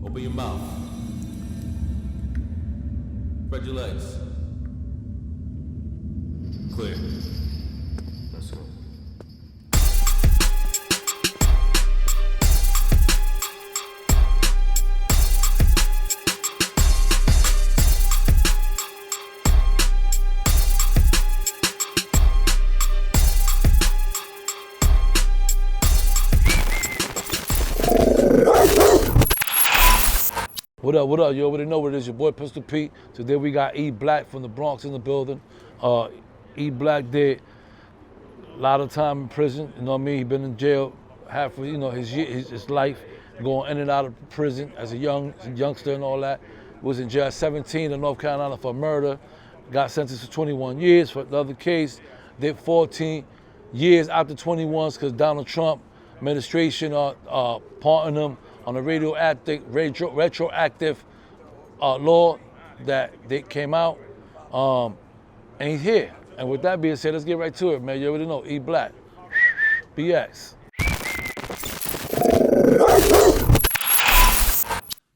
Open your mouth. Spread your legs. Clear. Let's go. What up, what up? You already know what it is, your boy Pistol Pete. Today we got E Black from the Bronx in the building. E Black did a lot of time in prison, you know what I mean? He been in jail half of, his life, going in and out of prison as a youngster and all that. Was in jail at 17 in North Carolina for murder. Got sentenced to 21 years for the other case. Did 14 years after 21s because Donald Trump administration pardoned him on a retroactive law that came out, and he's here. And with that being said, let's get right to it, man. You already know, E Black, BX.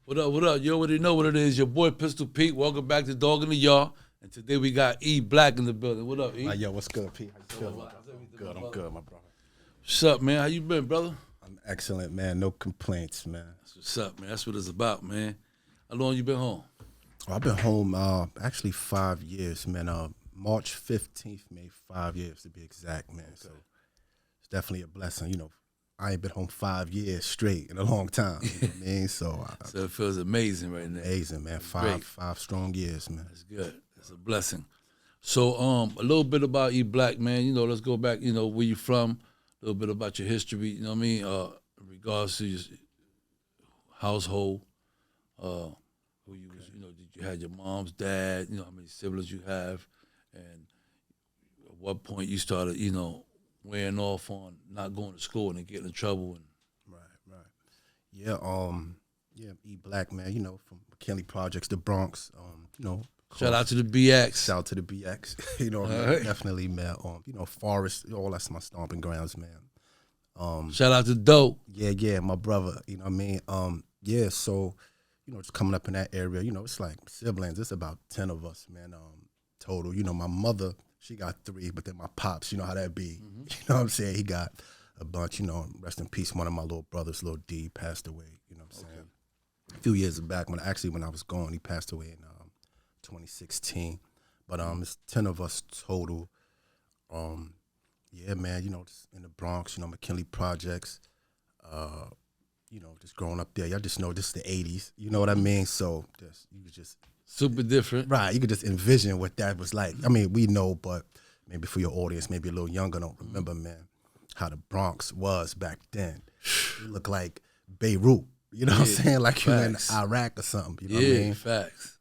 What up, what up? You already know what it is. Your boy Pistol Pete. Welcome back to Dog in the Yard. And today we got E Black in the building. What up, E? Yo, what's good, Pete? How you feeling? I'm good, my brother. What's up, man? How you been, brother? I'm excellent, man. No complaints, man. That's what's up, man. That's what it's about, man. How long you been home? I've been home actually 5 years, man. March 15th made 5 years to be exact, man. Okay. So it's definitely a blessing. You know, I ain't been home 5 years straight in a long time. You know what I mean? So it feels amazing right now. Amazing, man. Five strong years, man. That's good. That's a blessing. So a little bit about E Black, man. You know, let's go back, you know, where you from, a little bit about your history, you know what I mean? In regards to your household, who you was, you know, did you had your mom's dad, you know, how many siblings you have, and at what point you started, you know, wearing off on not going to school and getting in trouble. And Right. Yeah, E Black, man, you know, from McKinley Projects, the Bronx, you know. Shout out to the BX. Shout out to the BX. You know, right. Definitely, man. You know, Forest, all that's my stomping grounds, man. Shout out to Dope. Yeah, my brother. You know what I mean? Yeah, so, you know, just coming up in that area, you know, it's like siblings. It's about 10 of us, man, total. You know, my mother, she got 3, but then my pops, you know how that be. Mm-hmm. You know what I'm saying? He got a bunch, you know, rest in peace. One of my little brothers, little D, passed away, you know what I'm saying? Okay. A few years back, when I was gone, he passed away in 2016. But it's 10 of us total. Yeah, man, you know, just in the Bronx, you know, McKinley Projects, you know, just growing up there. Y'all just know this is the 80s, you know what I mean? So you could just... Super different. Right, you could just envision what that was like. I mean, we know, but maybe for your audience, maybe a little younger, don't remember, man, how the Bronx was back then. It looked like Beirut, you know what I'm saying? Like you in Iraq or something, you know what I mean? Facts.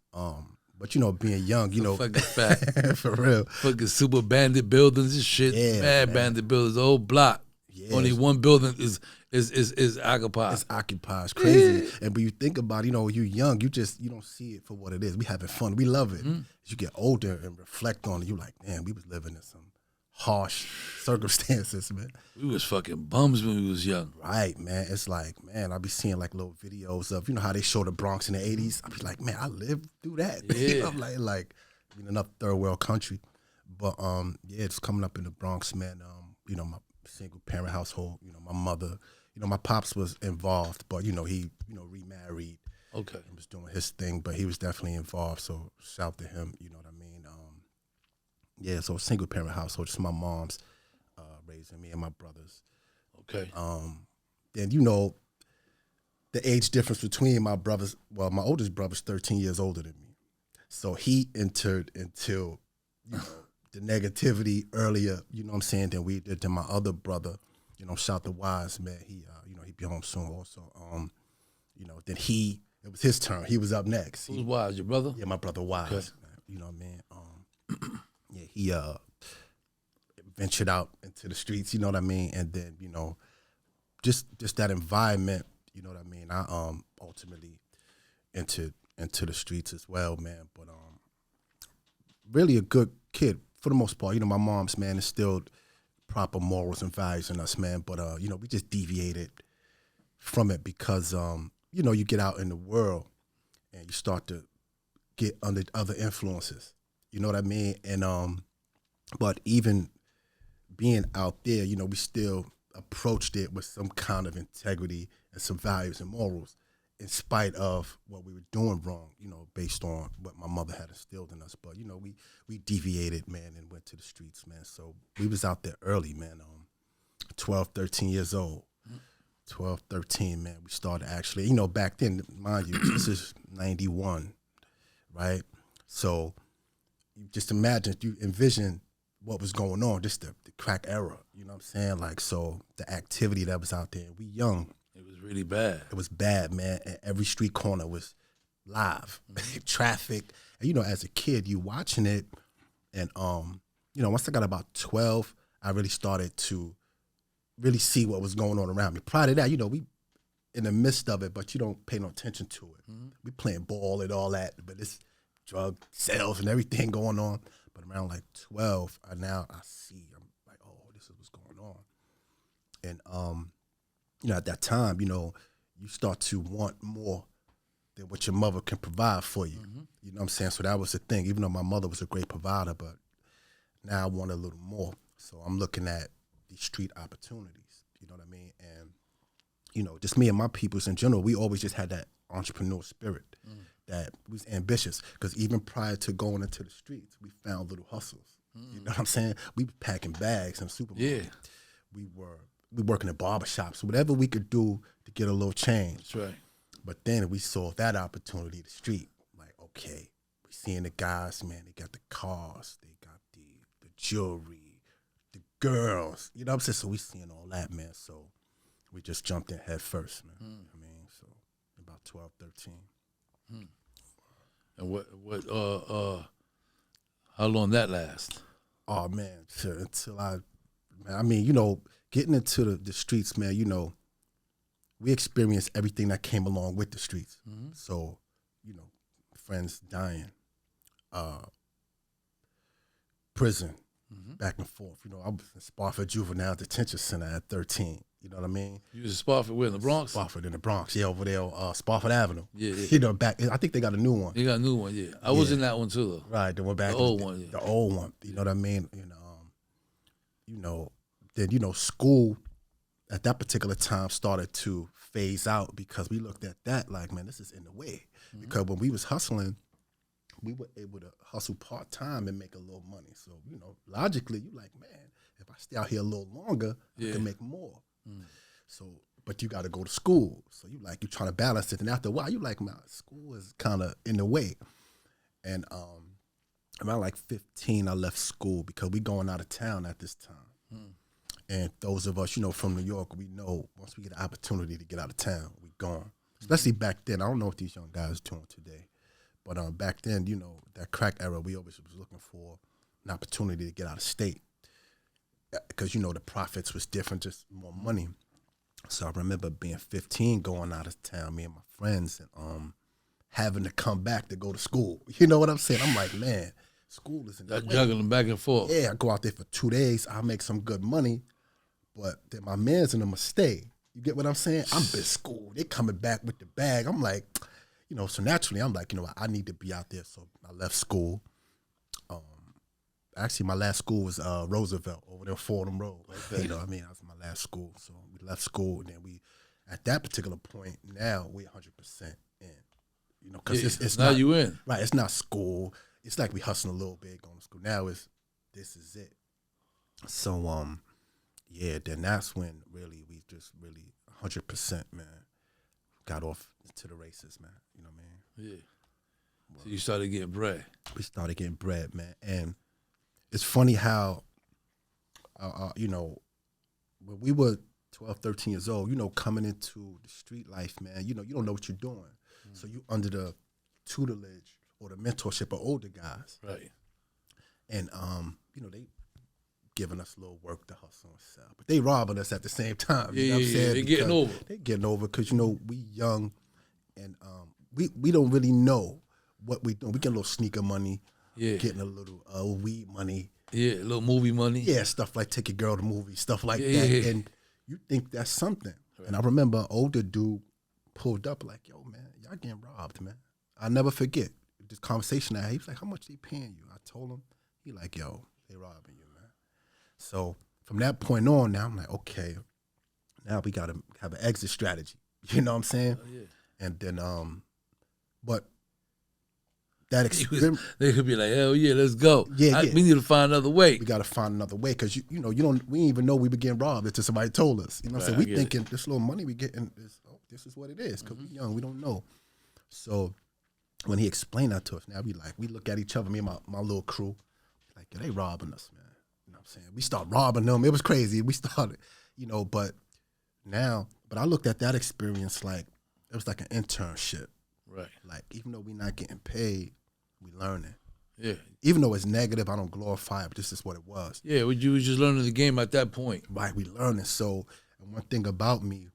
But, you know, being young, you know. Fucking fact. For real. Fucking super bandit buildings and shit. Yeah, Mad bandit buildings, the whole block. Yeah. Only one building is occupied. It's occupied. It's crazy. Yeah. And but you think about it, you know, when you're young, you don't see it for what it is. We having fun. We love it. Mm-hmm. As you get older and reflect on it, you're like, damn, we was living in some harsh circumstances, man. We was fucking bums when we was young. Right, man. It's like, man, I be seeing like little videos of, you know how they show the Bronx in the 80s? I be like, man, I lived through that. Yeah. I'm like in another third world country. But yeah, it's coming up in the Bronx, man. You know, my single parent household, you know, my mother, you know, my pops was involved, but you know, he, you know, remarried. Okay. And was doing his thing, but he was definitely involved. So shout to him, you know what I mean? Yeah, so single parent household, just my mom's raising me and my brothers. Okay. Then, you know, the age difference between my brothers, well, my oldest brother's 13 years older than me. So he entered into, you know, the negativity earlier, you know what I'm saying, than we did to my other brother. You know, shout to Wise, man. He, you know, he'd be home soon also. You know, then it was his turn. He was up next. Who's Wise, your brother? Yeah, my brother Wise. Okay. Man, you know what I mean? Yeah, he ventured out into the streets, you know what I mean? And then, you know, just that environment, you know what I mean? I ultimately entered into the streets as well, man. But really a good kid for the most part. You know, my mom's, man, instilled proper morals and values in us, man. But, you know, we just deviated from it because, you know, you get out in the world and you start to get under other influences. You know what I mean? And but even being out there, you know, we still approached it with some kind of integrity and some values and morals, in spite of what we were doing wrong, you know, based on what my mother had instilled in us. But, you know, we deviated, man, and went to the streets, man. So we was out there early, man, 12, 13 years old. 12, 13, man, we started actually, you know, back then, mind you, this is 91, right? So you just imagine, you envision what was going on, just the crack era, you know what I'm saying? Like, so the activity that was out there, we young. It was really bad. It was bad, man. And every street corner was live, traffic. And, you know, as a kid, you watching it. And, you know, once I got about 12, I really started to really see what was going on around me. Prior to that, you know, we in the midst of it, but you don't pay no attention to it. We playing ball and all that, but it's drug sales and everything going on. But around like 12, I see, I'm like, oh, this is what's going on. And, you know, at that time, you know, you start to want more than what your mother can provide for you. You know what I'm saying? So that was the thing. Even though my mother was a great provider, but now I want a little more. So I'm looking at these street opportunities. You know what I mean? And, you know, just me and my peoples in general, we always just had that entrepreneur spirit that was ambitious. Because even prior to going into the streets, we found little hustles. You know what I'm saying? We were packing bags in supermarkets. Yeah. We working at barbershops, whatever we could do to get a little change. That's right. But then we saw that opportunity, the street. Like, okay, we seeing the guys, man, they got the cars, they got the jewelry, the girls. You know what I'm saying? So we seeing all that, man. So we just jumped in head first, man. I mean, so about 12, 13. And how long that last? Oh, man, until I mean, you know, getting into the streets, man, you know, we experienced everything that came along with the streets. So, you know, friends dying, prison, back and forth. You know, I was in Spofford Juvenile Detention Center at 13. You know what I mean? You was in Spofford, where, in the Bronx? Spofford in the Bronx, yeah, over there on Spofford Avenue. Yeah. You know, back, I think they got a new one. You got a new one, yeah. I was in that one too, though. Right, the one back. The old one, yeah. The old one. You know what I mean? You know, then, you know, school at that particular time started to phase out because we looked at that like, man, this is in the way. Because when we was hustling, we were able to hustle part-time and make a little money. So, you know, logically, you like, man, if I stay out here a little longer, I can make more. So, but you got to go to school. So you trying to balance it. And after a while, you like, man, school is kind of in the way. And around like 15, I left school because we going out of town at this time. And those of us, you know, from New York, we know once we get an opportunity to get out of town, we gone. Especially back then. I don't know what these young guys are doing today. But back then, you know, that crack era, we always was looking for an opportunity to get out of state. Because, you know, the profits was different, just more money. So I remember being 15, going out of town, me and my friends, and having to come back to go to school. You know what I'm saying? I'm like, man, school isn't that Juggling back and forth. Yeah, I go out there for 2 days, I make some good money, but then my mans and them will stay. You get what I'm saying? I'm in school. They coming back with the bag. I'm like, you know, so naturally I'm like, you know, I need to be out there. So I left school. Actually, my last school was Roosevelt over there, Fordham Road. Okay. You know what I mean? That was my last school. So we left school, and then at that particular point, now we're 100% in. You know, because it's now not, you in. Right, it's not school. It's like we hustling a little bit going to school. Now this is it. So, yeah, then that's when we just really 100%, man, got off to the races, man. You know what I mean? Yeah. So you started getting bread. We started getting bread, man. And it's funny how, you know, when we were 12, 13 years old, you know, coming into the street life, man, you know, you don't know what you're doing. So you under the tutelage or the mentorship of older guys. Right. And, you know, they giving us a little work to hustle and sell. But they robbing us at the same time. You know what I'm saying? They getting over. They getting over because, you know, we young and we don't really know what we doing. We get a little sneaker money. Yeah. Getting a little weed money. Yeah, a little movie money. Yeah, stuff like take your girl to movies, stuff like that. Yeah. And you think that's something. Right. And I remember an older dude pulled up like, yo, man, y'all getting robbed, man. I'll never forget this conversation I had. He was like, how much they paying you? I told him. He like, yo, they robbing you, man. So from that point on, now I'm like, okay, now we got to have an exit strategy. You know what I'm saying? Oh, yeah. And then, but that experience, They could be like, hell yeah, let's go. Yeah. We need to find another way. we got to find another way because we didn't even know we were getting robbed until somebody told us. You know what I'm saying? We thinking this little money we getting is, this is what it is because we young, we don't know. So when he explained that to us, now we look at each other, me and my little crew, like, yeah, they robbing us, man. You know what I'm saying? We start robbing them. It was crazy. We started, but I looked at that experience like it was like an internship. Right. Like, even though we're not getting paid, we learning. Yeah. Even though it's negative, I don't glorify it, but this is what it was. Yeah, you was just learning the game at that point. Right, we learning. So, and one thing about me,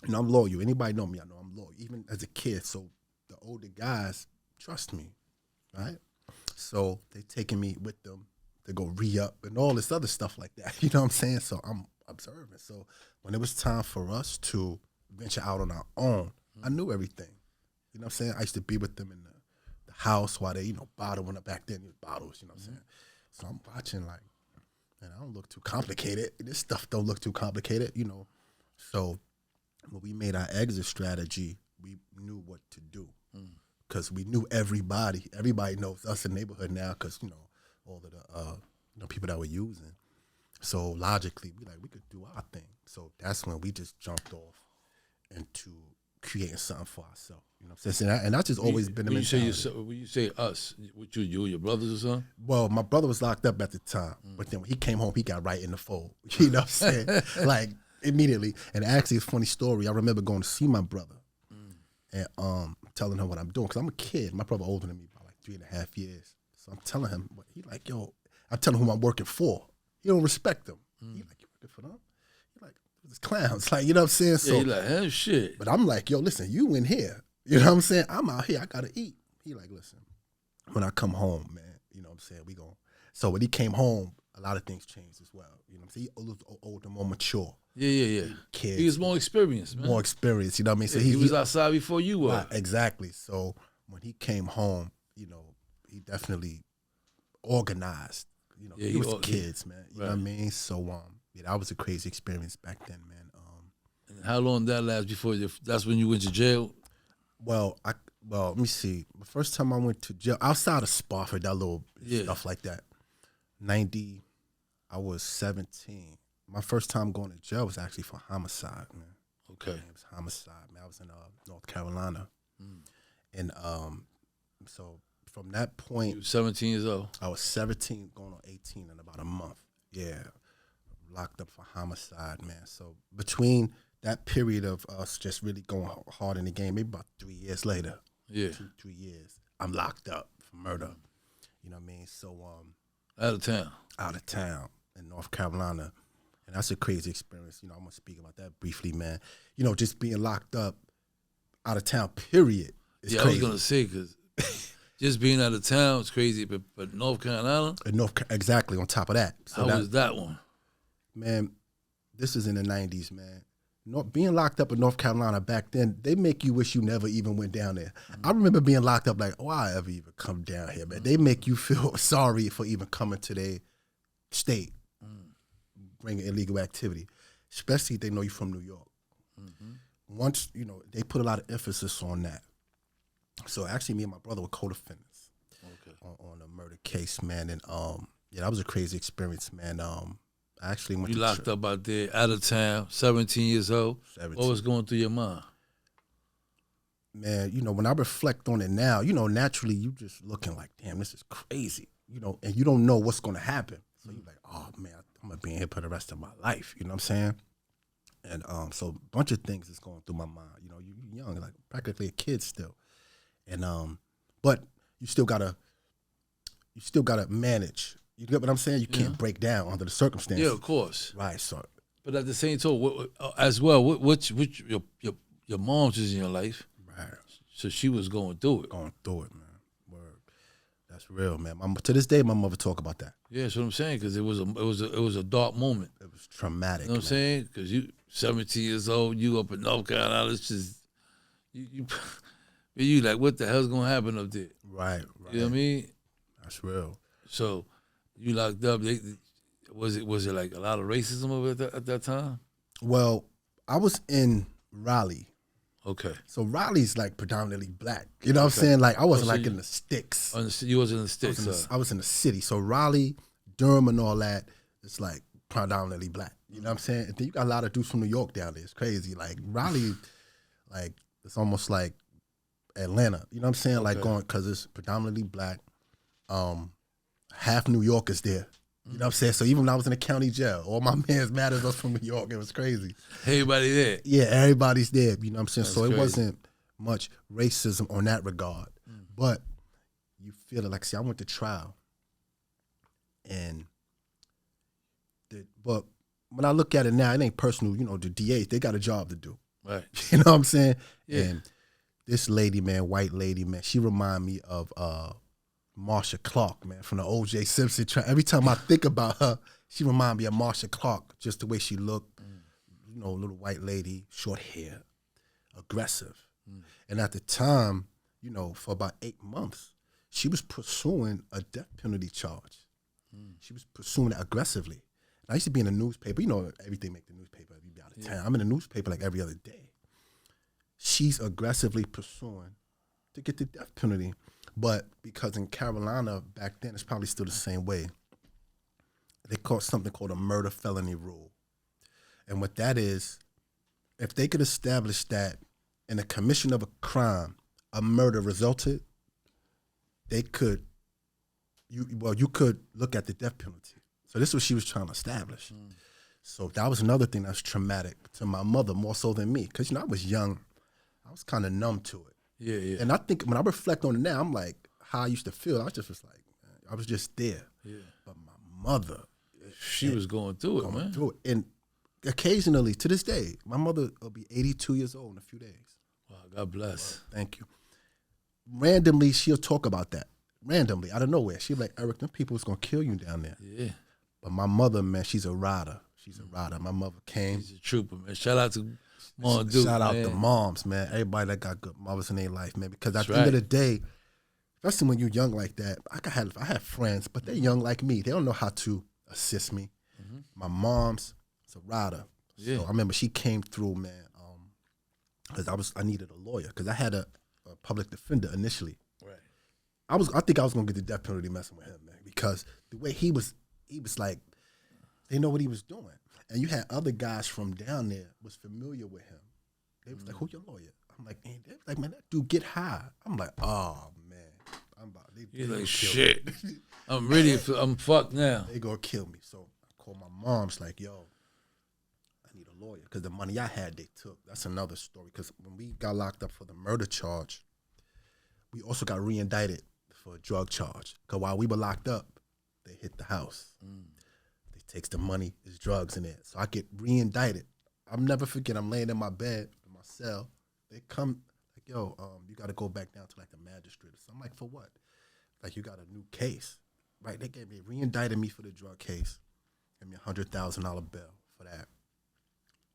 I'm loyal. Anybody know me, I know I'm loyal, even as a kid. So the older guys trust me, right? So they taking me with them to go re-up and all this other stuff like that. You know what I'm saying? So I'm observing. So when it was time for us to venture out on our own, I knew everything. You know what I'm saying? I used to be with them in the house while they, bottling up back then, bottles, you know what I'm saying? So I'm watching like, man, I don't look too complicated. This stuff don't look too complicated, So when we made our exit strategy, we knew what to do because we knew everybody. Everybody knows us in the neighborhood now because, all of the people that we're using. So logically, we could do our thing. So that's when we just jumped off into creating something for ourselves. You know what I'm saying? And that's just always been the mentality. When you say us, what you and your brothers or something? Well, my brother was locked up at the time, but then when he came home, he got right in the fold. You know what I'm saying? Like immediately. And actually, it's a funny story. I remember going to see my brother and telling him what I'm doing because I'm a kid. My brother older than me by like 3.5 years. So I'm telling him, he like, yo, I'm telling him who I'm working for. He don't respect them. He like, you working for them? He like, these clowns. Like, you know what I'm saying? So, yeah, he like, hell shit. But I'm like, yo, listen, you in here. You know what I'm saying? I'm out here. I got to eat. He like, listen, when I come home, man, you know what I'm saying? We gon'. So when he came home, a lot of things changed as well. You know what I'm saying? He was older, more mature. Yeah. Kids. He was more experienced, man. More experienced, you know what I mean? So he was outside before you were. Right, exactly. So when he came home, he definitely organized. He was kids, man. You know what I mean? So that was a crazy experience back then, man. And how long did that last before that's when you went to jail? Well, let me see. The first time I went to jail, outside of Spofford, that little stuff like that, 90, I was 17. My first time going to jail was actually for homicide, man. Okay. It was homicide, man. I was in North Carolina. And so from that point. You were 17 years old? I was 17 going on 18 in about a month. Yeah. Locked up for homicide, man. So between that period of us just really going hard in the game, maybe about 3 years later. Yeah. 2-3 years. I'm locked up for murder. You know what I mean? So out of town. Out of town in North Carolina. And that's a crazy experience. I'm gonna speak about that briefly, man. Just being locked up out of town, period. Is crazy. I was gonna say, because just being out of town is crazy, but North Carolina? Exactly, on top of that. So how was that one? Man, this is in the 90s, man. Being locked up in North Carolina back then, they make you wish you never even went down there. I remember being locked up like, why I ever even come down here, man? They make you feel sorry for even coming to their state, bringing illegal activity, especially if they know you're from New York. Once, they put a lot of emphasis on that. So actually, me and my brother were co-defendants on a murder case, man. And that was a crazy experience, man. I actually went. You locked up out there, out of town, 17 years old. 17. What was going through your mind? Man, when I reflect on it now, naturally you just looking like, damn, this is crazy, and you don't know what's going to happen. So you're like, oh man, I'm gonna be in here for the rest of my life. You know what I'm saying? And so a bunch of things is going through my mind. You're young, like practically a kid still, and but you still gotta manage. You get what I'm saying? You can't break down under the circumstances. Yeah, of course. Right. So, but at the same time, as well, what your mom's is in your life, right? So she was going through it. Going through it, man. Word. That's real, man. To this day, my mother talk about that. Yeah, that's what I'm saying. Because it was a dark moment. It was traumatic. You know what I'm saying? Because you 17 years old, you up in North Carolina, it's just you like, what the hell's gonna happen up there? Right. You know what I mean? That's real. So you locked up. Was it like a lot of racism over at that time? Well, I was in Raleigh. Okay. So Raleigh's like predominantly black. You know what I'm saying? Like I wasn't so like in the sticks. You was in the sticks. I was in the city. So Raleigh, Durham, and all that, it's like predominantly black. You know what I'm saying? And then you got a lot of dudes from New York down there. It's crazy. Like Raleigh, like it's almost like Atlanta. You know what I'm saying? Like going because it's predominantly black. Half New York is there. You know what I'm saying? So even when I was in the county jail, all my mans matters was from New York. It was crazy. Everybody there. Yeah, everybody's there. You know what I'm saying? That's so crazy. it wasn't much racism on that regard. But you feel it. Like, see, I went to trial. And but when I look at it now, it ain't personal. You know, the DAs, they got a job to do. Right. You know what I'm saying? Yeah. And this lady, man, white lady, man, she remind me of Marsha Clark, man, from the O.J. Simpson trial. Every time I think about her, she remind me of Marsha Clark, just the way she looked. You know, little white lady, short hair, aggressive. And at the time, you know, for about 8 months, she was pursuing a death penalty charge. She was pursuing it aggressively. And I used to be in the newspaper. You know, everything make the newspaper. You be out of town. I'm in the newspaper like every other day. She's aggressively pursuing to get the death penalty. But because in Carolina back then, it's probably still the same way, they call something called a murder felony rule. And what that is, if they could establish that in the commission of a crime, a murder resulted, they could, you could look at the death penalty. So this is what she was trying to establish. So that was another thing that's traumatic to my mother, more so than me. Because, you know, I was young. I was kind of numb to it. Yeah, yeah. And I think when I reflect on it now, I'm like, how I used to feel. I was just like, man, I was just there. Yeah. But my mother, she was going through it, man. Through it. And occasionally, to this day, my mother will be 82 years old in a few days. Wow, God bless. Thank you. Randomly, she'll talk about that. Randomly, out of nowhere. She'll be like, Eric, them people is going to kill you down there. Yeah. But my mother, man, she's a rider. She's a rider. My mother came. She's a trooper, man. Shout out to Mom Duke, Shout out man. to moms, man. Everybody that got good mothers in their life, man. Because at That's the end of the day, especially when you're young like that, I have friends, but they're young like me. They don't know how to assist me. My mom's a rider. Yeah. So I remember she came through, man, because I needed a lawyer. Because I had a public defender initially. Right. I think I was gonna get the death penalty messing with him, man. Because the way he was like, they know what he was doing. And you had other guys from down there was familiar with him. They was like, who your lawyer? I'm like, they was like, man, that dude get high. I'm like, oh, man. I'm about, You're like, shit. I'm fucked now. They gonna kill me. So I called my mom's like, yo, I need a lawyer. Because the money I had, they took. That's another story. Because when we got locked up for the murder charge, we also got re-indicted for a drug charge. Because while we were locked up, they hit the house. Takes the money, there's drugs in it. So I get re-indicted. I'll never forget, I'm laying in my bed in my cell. They come, like, yo, you got to go back down to, like, the magistrate. So I'm like, for what? Like, you got a new case. Right, they re-indicted me for the drug case. Gave me a $100,000 bail for that.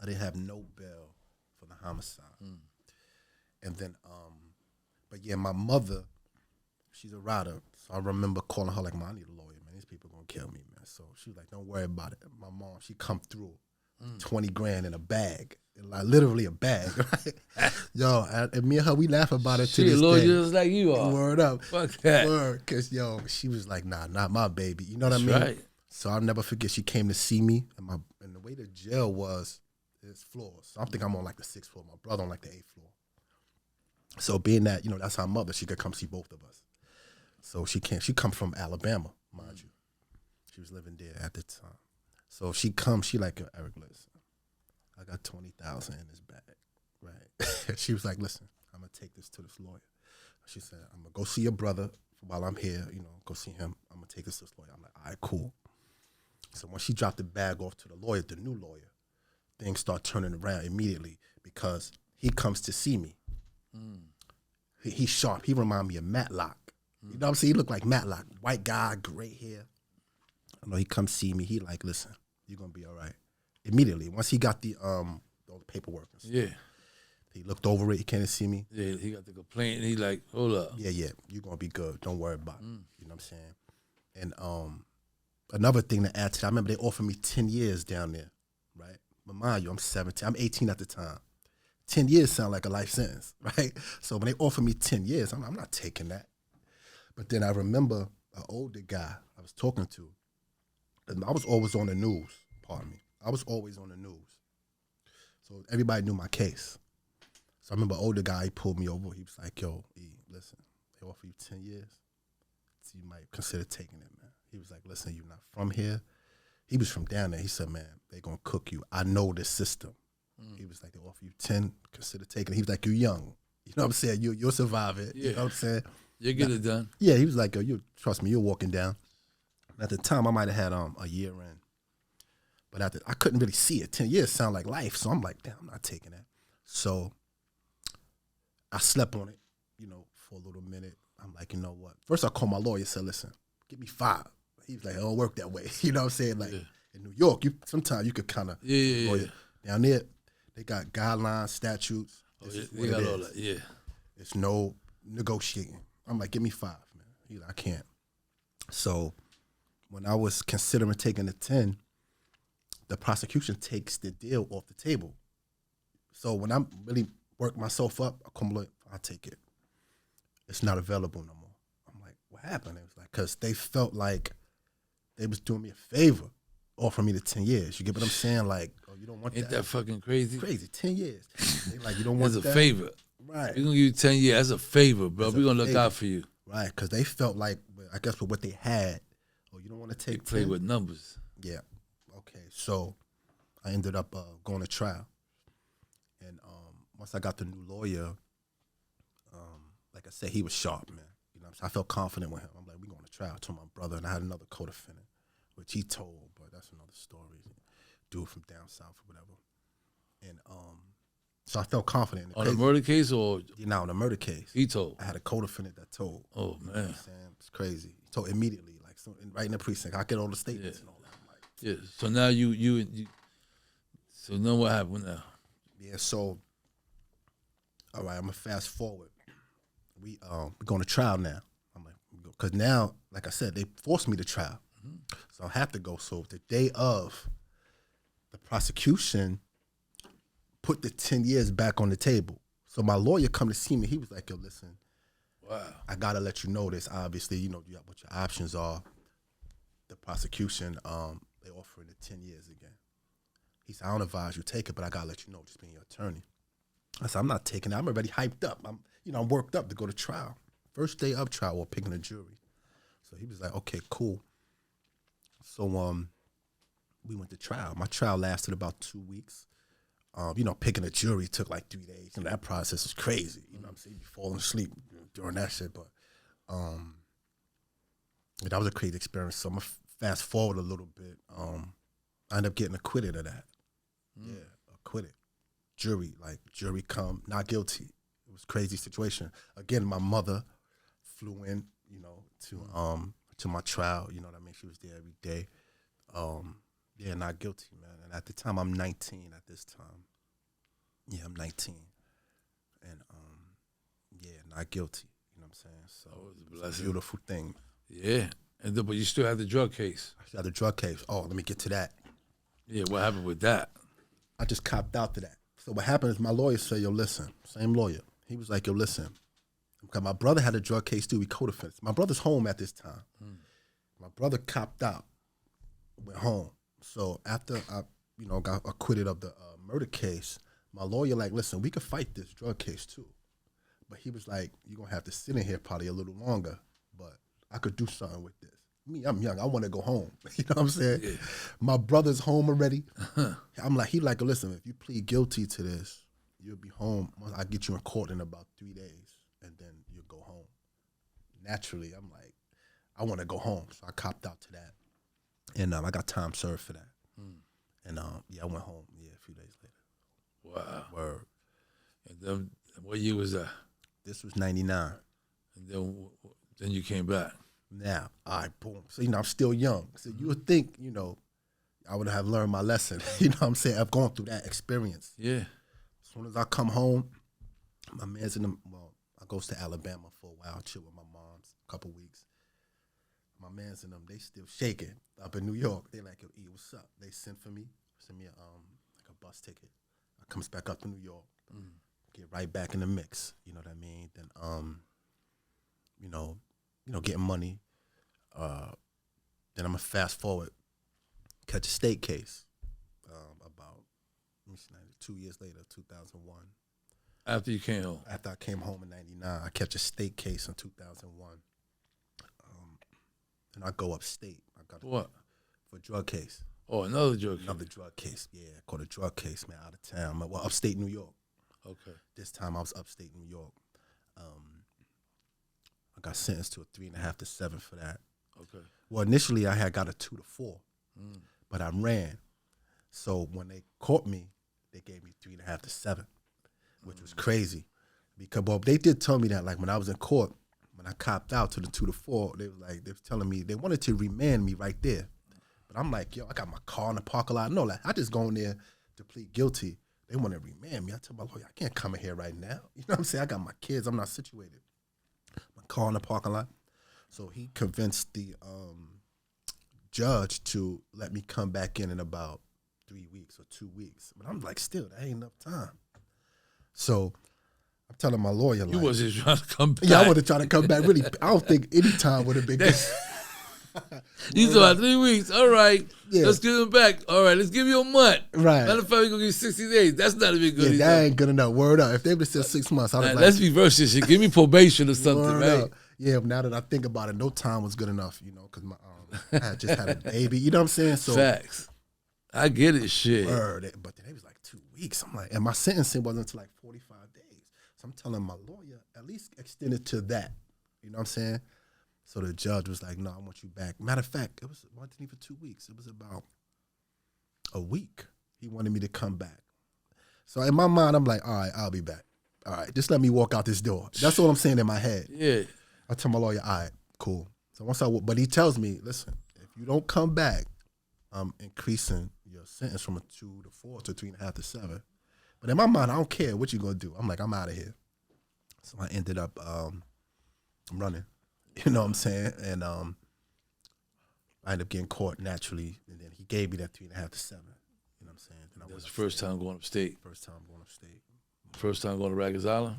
I didn't have no bail for the homicide. And then, but yeah, my mother, she's a rider. So I remember calling her like, Mom, I need a lawyer, man. These people going to kill me, man. So she was like, don't worry about it. My mom, she come through 20 grand in a bag. Like literally a bag, right? Yo, and me and her, we laugh about it to this Lord, day. just like you are. Word up. Fuck that. Word. Because, yo, she was like, nah, not my baby. You know what I mean? That's right. So I'll never forget, she came to see me. And the way the jail was, it's floors. So I'm thinking I'm on like the 6th floor. My brother on like the 8th floor. So being that, you know, that's our mother, she could come see both of us. So she come from Alabama, mind you. She was living there at the time. So she comes, she like, Eric, listen, I got $20,000 in this bag, right? She was like, listen, I'm gonna take this to this lawyer. She said, I'm gonna go see your brother while I'm here, you know, go see him. I'm gonna take this to this lawyer. I'm like, all right, cool. So when she dropped the bag off to the lawyer, the new lawyer, things start turning around immediately because he comes to see me. He's sharp. He remind me of Matlock. You know what I'm saying? He looked like Matlock. White guy, gray hair. I know he comes see me. He like, listen, you're going to be all right. Immediately. Once he got all the paperwork and stuff. Yeah. He looked over it. He can't see me. Yeah, he got the complaint, and he like, hold up. Yeah, you're gonna be good. Don't worry about it. You know what I'm saying? And another thing to add to that, I remember they offered me 10 years down there, right? But mind you, I'm 17. I'm 18 at the time. 10 years sound like a life sentence, right? So when they offered me 10 years, I'm not taking that. But then I remember an older guy I was talking to, and I was always on the news, pardon me. I was always on the news. So everybody knew my case. So I remember an older guy, he pulled me over. He was like, yo, E, listen, they offer you 10 years. So you might consider taking it, man. He was like, listen, you're not from here. He was from down there. He said, man, they going to cook you. I know this system. He was like, they offer you 10, consider taking it. He was like, you're young. You know what I'm saying? You'll survive it. Yeah. You know what I'm saying? You get it done. Yeah, he was like, yo, you trust me, you're walking down. And at the time, I might have had a year in. But I couldn't really see it. 10 years sound like life. So I'm like, damn, I'm not taking that. So I slept on it, for a little minute. I'm like, you know what? First, I called my lawyer and said, listen, give me 5. He was like, it don't work that way. You know what I'm saying? Like, in New York, sometimes you could kind of, down there, they got guidelines, statutes. They got all that, yeah. It's no negotiating. I'm like, give me 5, man. He's like, I can't. So when I was considering taking the 10, the prosecution takes the deal off the table. So when I'm really work myself up, I'll take it. It's not available no more. I'm like, what happened? It was like, because they felt like they was doing me a favor, offering me the 10 years. You get what I'm saying? Like, oh, you don't want that. Ain't that fucking crazy? Crazy, 10 years. They like, you don't want that. As a favor. Right. We're going to give you 10 years as a favor, bro. We're going to look favor. out for you. Right, because they felt like, I guess with what they had, you don't want to take 10? Play with numbers. Yeah. Okay, so I ended up going to trial. And once I got the new lawyer, like I said, he was sharp, man. You know what I'm saying? I felt confident with him. I'm like, we going to trial. I told my brother, and I had another co-defendant, which he told, but that's another story. Dude from down south or whatever. And so I felt confident. On the murder case or? On the murder case. He told? I had a co-defendant that told. Oh, man. You know what I'm saying? It's crazy. He told immediately, like right in the precinct. I get all the statements and all that. I'm like, yeah, so now you so now what happened now? Yeah, so, all right, I'm going to fast forward. We're going to trial now. I'm like, because now, like I said, they forced me to trial. So I have to go. So the day of, the prosecution put the 10 years back on the table. So my lawyer come to see me. He was like, yo, listen, wow, I got to let you know this. Obviously, you know what your options are. The prosecution, they offering the 10 years again. He said, I don't advise you take it, but I got to let you know, just being your attorney. I said, I'm not taking it. I'm already hyped up. I'm worked up to go to trial. First day of trial, we're picking a jury. So he was like, okay, cool. So we went to trial. My trial lasted about 2 weeks. Picking a jury took like 3 days. That process was crazy. You know what I'm saying? You falling asleep during that shit. But that was a crazy experience. So I'm going to fast forward a little bit. I ended up getting acquitted of that. Yeah, acquitted. Jury come, not guilty. It was a crazy situation. Again, my mother flew in, to my trial. You know what I mean? She was there every day. Yeah, not guilty, man. And at the time, I'm 19 at this time. Yeah, I'm 19. And, not guilty. You know what I'm saying? So it's a beautiful thing. Yeah. But you still had the drug case. I still had the drug case. Oh, let me get to that. Yeah, what happened with that? I just copped out to that. So what happened is my lawyer said, yo, listen, same lawyer. He was like, yo, listen, because my brother had a drug case too. We co-defendants. My brother's home at this time. My brother copped out, went home. So after I, got acquitted of the murder case, my lawyer like, listen, we could fight this drug case too. But he was like, you're going to have to sit in here probably a little longer, but I could do something with this. Me, I'm young. I want to go home. You know what I'm saying? Yeah. My brother's home already. I'm like, listen, if you plead guilty to this, you'll be home. I'll get you in court in about 3 days, and then you'll go home. Naturally, I'm like, I want to go home. So I copped out to that. And I got time served for that. And I went home, a few days later. Wow. Word. And then what year was that? This was 99. And then you came back. Now, all right, boom. So, I'm still young. So you would think, I would have learned my lesson. You know what I'm saying? I've gone through that experience. Yeah. As soon as I come home, My man's in the, well, I goes to Alabama for a while, chill with my moms, a couple weeks. My man's in them, they still shaking up in New York. They like, yo, E, what's up? They send me like a bus ticket. I comes back up to New York, get right back in the mix. You know what I mean? Then, getting money. Then I'm gonna fast forward, catch a state case. About 2 years later, 2001. After you came home. After I came home in '99, I catch a state case in 2001. And I go upstate. I got What? For a drug case. Oh, another drug case. Another drug case. Yeah, called a drug case, man, out of town. Well, upstate New York. Okay. This time I was upstate New York. I got sentenced to a 3.5 to 7 for that. Okay. Well, initially I had got a 2 to 4, but I ran. So when they caught me, they gave me 3.5 to 7, which was crazy. Because, well, they did tell me that, like, when I was in court, when I copped out to the 2 to 4, they was telling me they wanted to remand me right there. But I'm like, yo, I got my car in the parking lot. No, like, I just go in there to plead guilty. They want to remand me. I tell my lawyer, I can't come in here right now. You know what I'm saying? I got my kids. I'm not situated. My car in the parking lot. So he convinced the judge to let me come back in about 3 weeks or 2 weeks. But I'm like, still, that ain't enough time. So I'm telling my lawyer, like, You wasn't trying to come back. yeah, I would have tried to come back. Really, I don't think any time would have been good. You said about 3 weeks. All right. Yeah. Let's give him back. All right. Let's give you a month. Right. Matter of fact, we're going to give you 60 days. That's not a big good Yeah, either. that ain't good enough. Word up. If they would have said 6 months, I would have Let's reverse this shit. Give me probation or something, word right? up. Yeah, now that I think about it, no time was good enough, you know, because I had just had a baby. You know what I'm saying? So Facts. I get it, shit. word. But then it was like 2 weeks. I'm like, and my sentencing wasn't until like 45 days. So I'm telling my lawyer, at least extend it to that. You know what I'm saying? So the judge was like, no, I want you back. Matter of fact, it wasn't even 2 weeks. It was about a week. He wanted me to come back. So in my mind, I'm like, all right, I'll be back. All right, just let me walk out this door. That's what I'm saying in my head. Yeah. I tell my lawyer, all right, cool. So but he tells me, listen, if you don't come back, I'm increasing your sentence from a 2 to 4 to 3.5 to 7. But in my mind, I don't care what you're gonna do. I'm like, I'm out of here. So I ended up running. You know what I'm saying? And I ended up getting caught naturally, and then he gave me that 3.5 to 7. You know what I'm saying? Then That's the first time going upstate. First time going upstate. First time going to Rikers Island?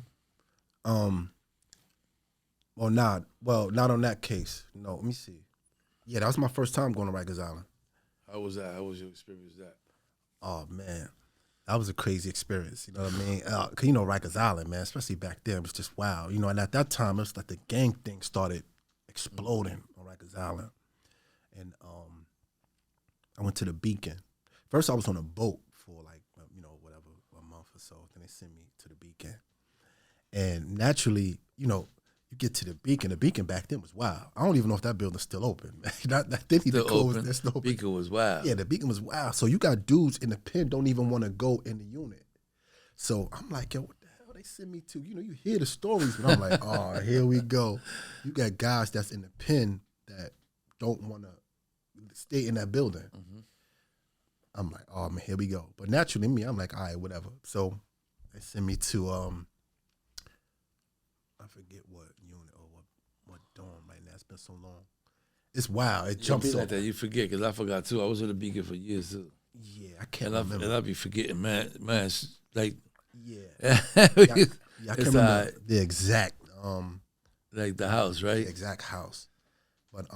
Not on that case. No, let me see. Yeah, that was my first time going to Rikers Island. How was that? How was your experience with that? Oh, man. That was a crazy experience, you know what I mean? 'Cause you know, Rikers Island, man, especially back then, it was just wow. You know, and at that time, it was like the gang thing started exploding on Rikers Island. And I went to the Beacon. First, I was on a boat for like, whatever, a month or so. Then they sent me to the Beacon. And naturally, you know, you get to the Beacon. The Beacon back then was wild. I don't even know if that building's still open. That didn't even close. Open. That's still open. Beacon was wild. Yeah, the Beacon was wild. So you got dudes in the pen don't even want to go in the unit. So I'm like, yo, what the hell they send me to? You know, you hear the stories, but I'm like, oh, here we go. You got guys that's in the pen that don't want to stay in that building. Mm-hmm. I'm like, oh man, here we go. But naturally, I'm like, all right, whatever. So they send me to I forget what unit or what dorm right now. It's been so long. It's wild. It jumps like up. that. You forget, because I forgot too. I was in the Beacon for years too. Yeah, I can't remember. And I be forgetting, man. It's like, yeah, I I can't remember the exact like the house, right? the exact house. But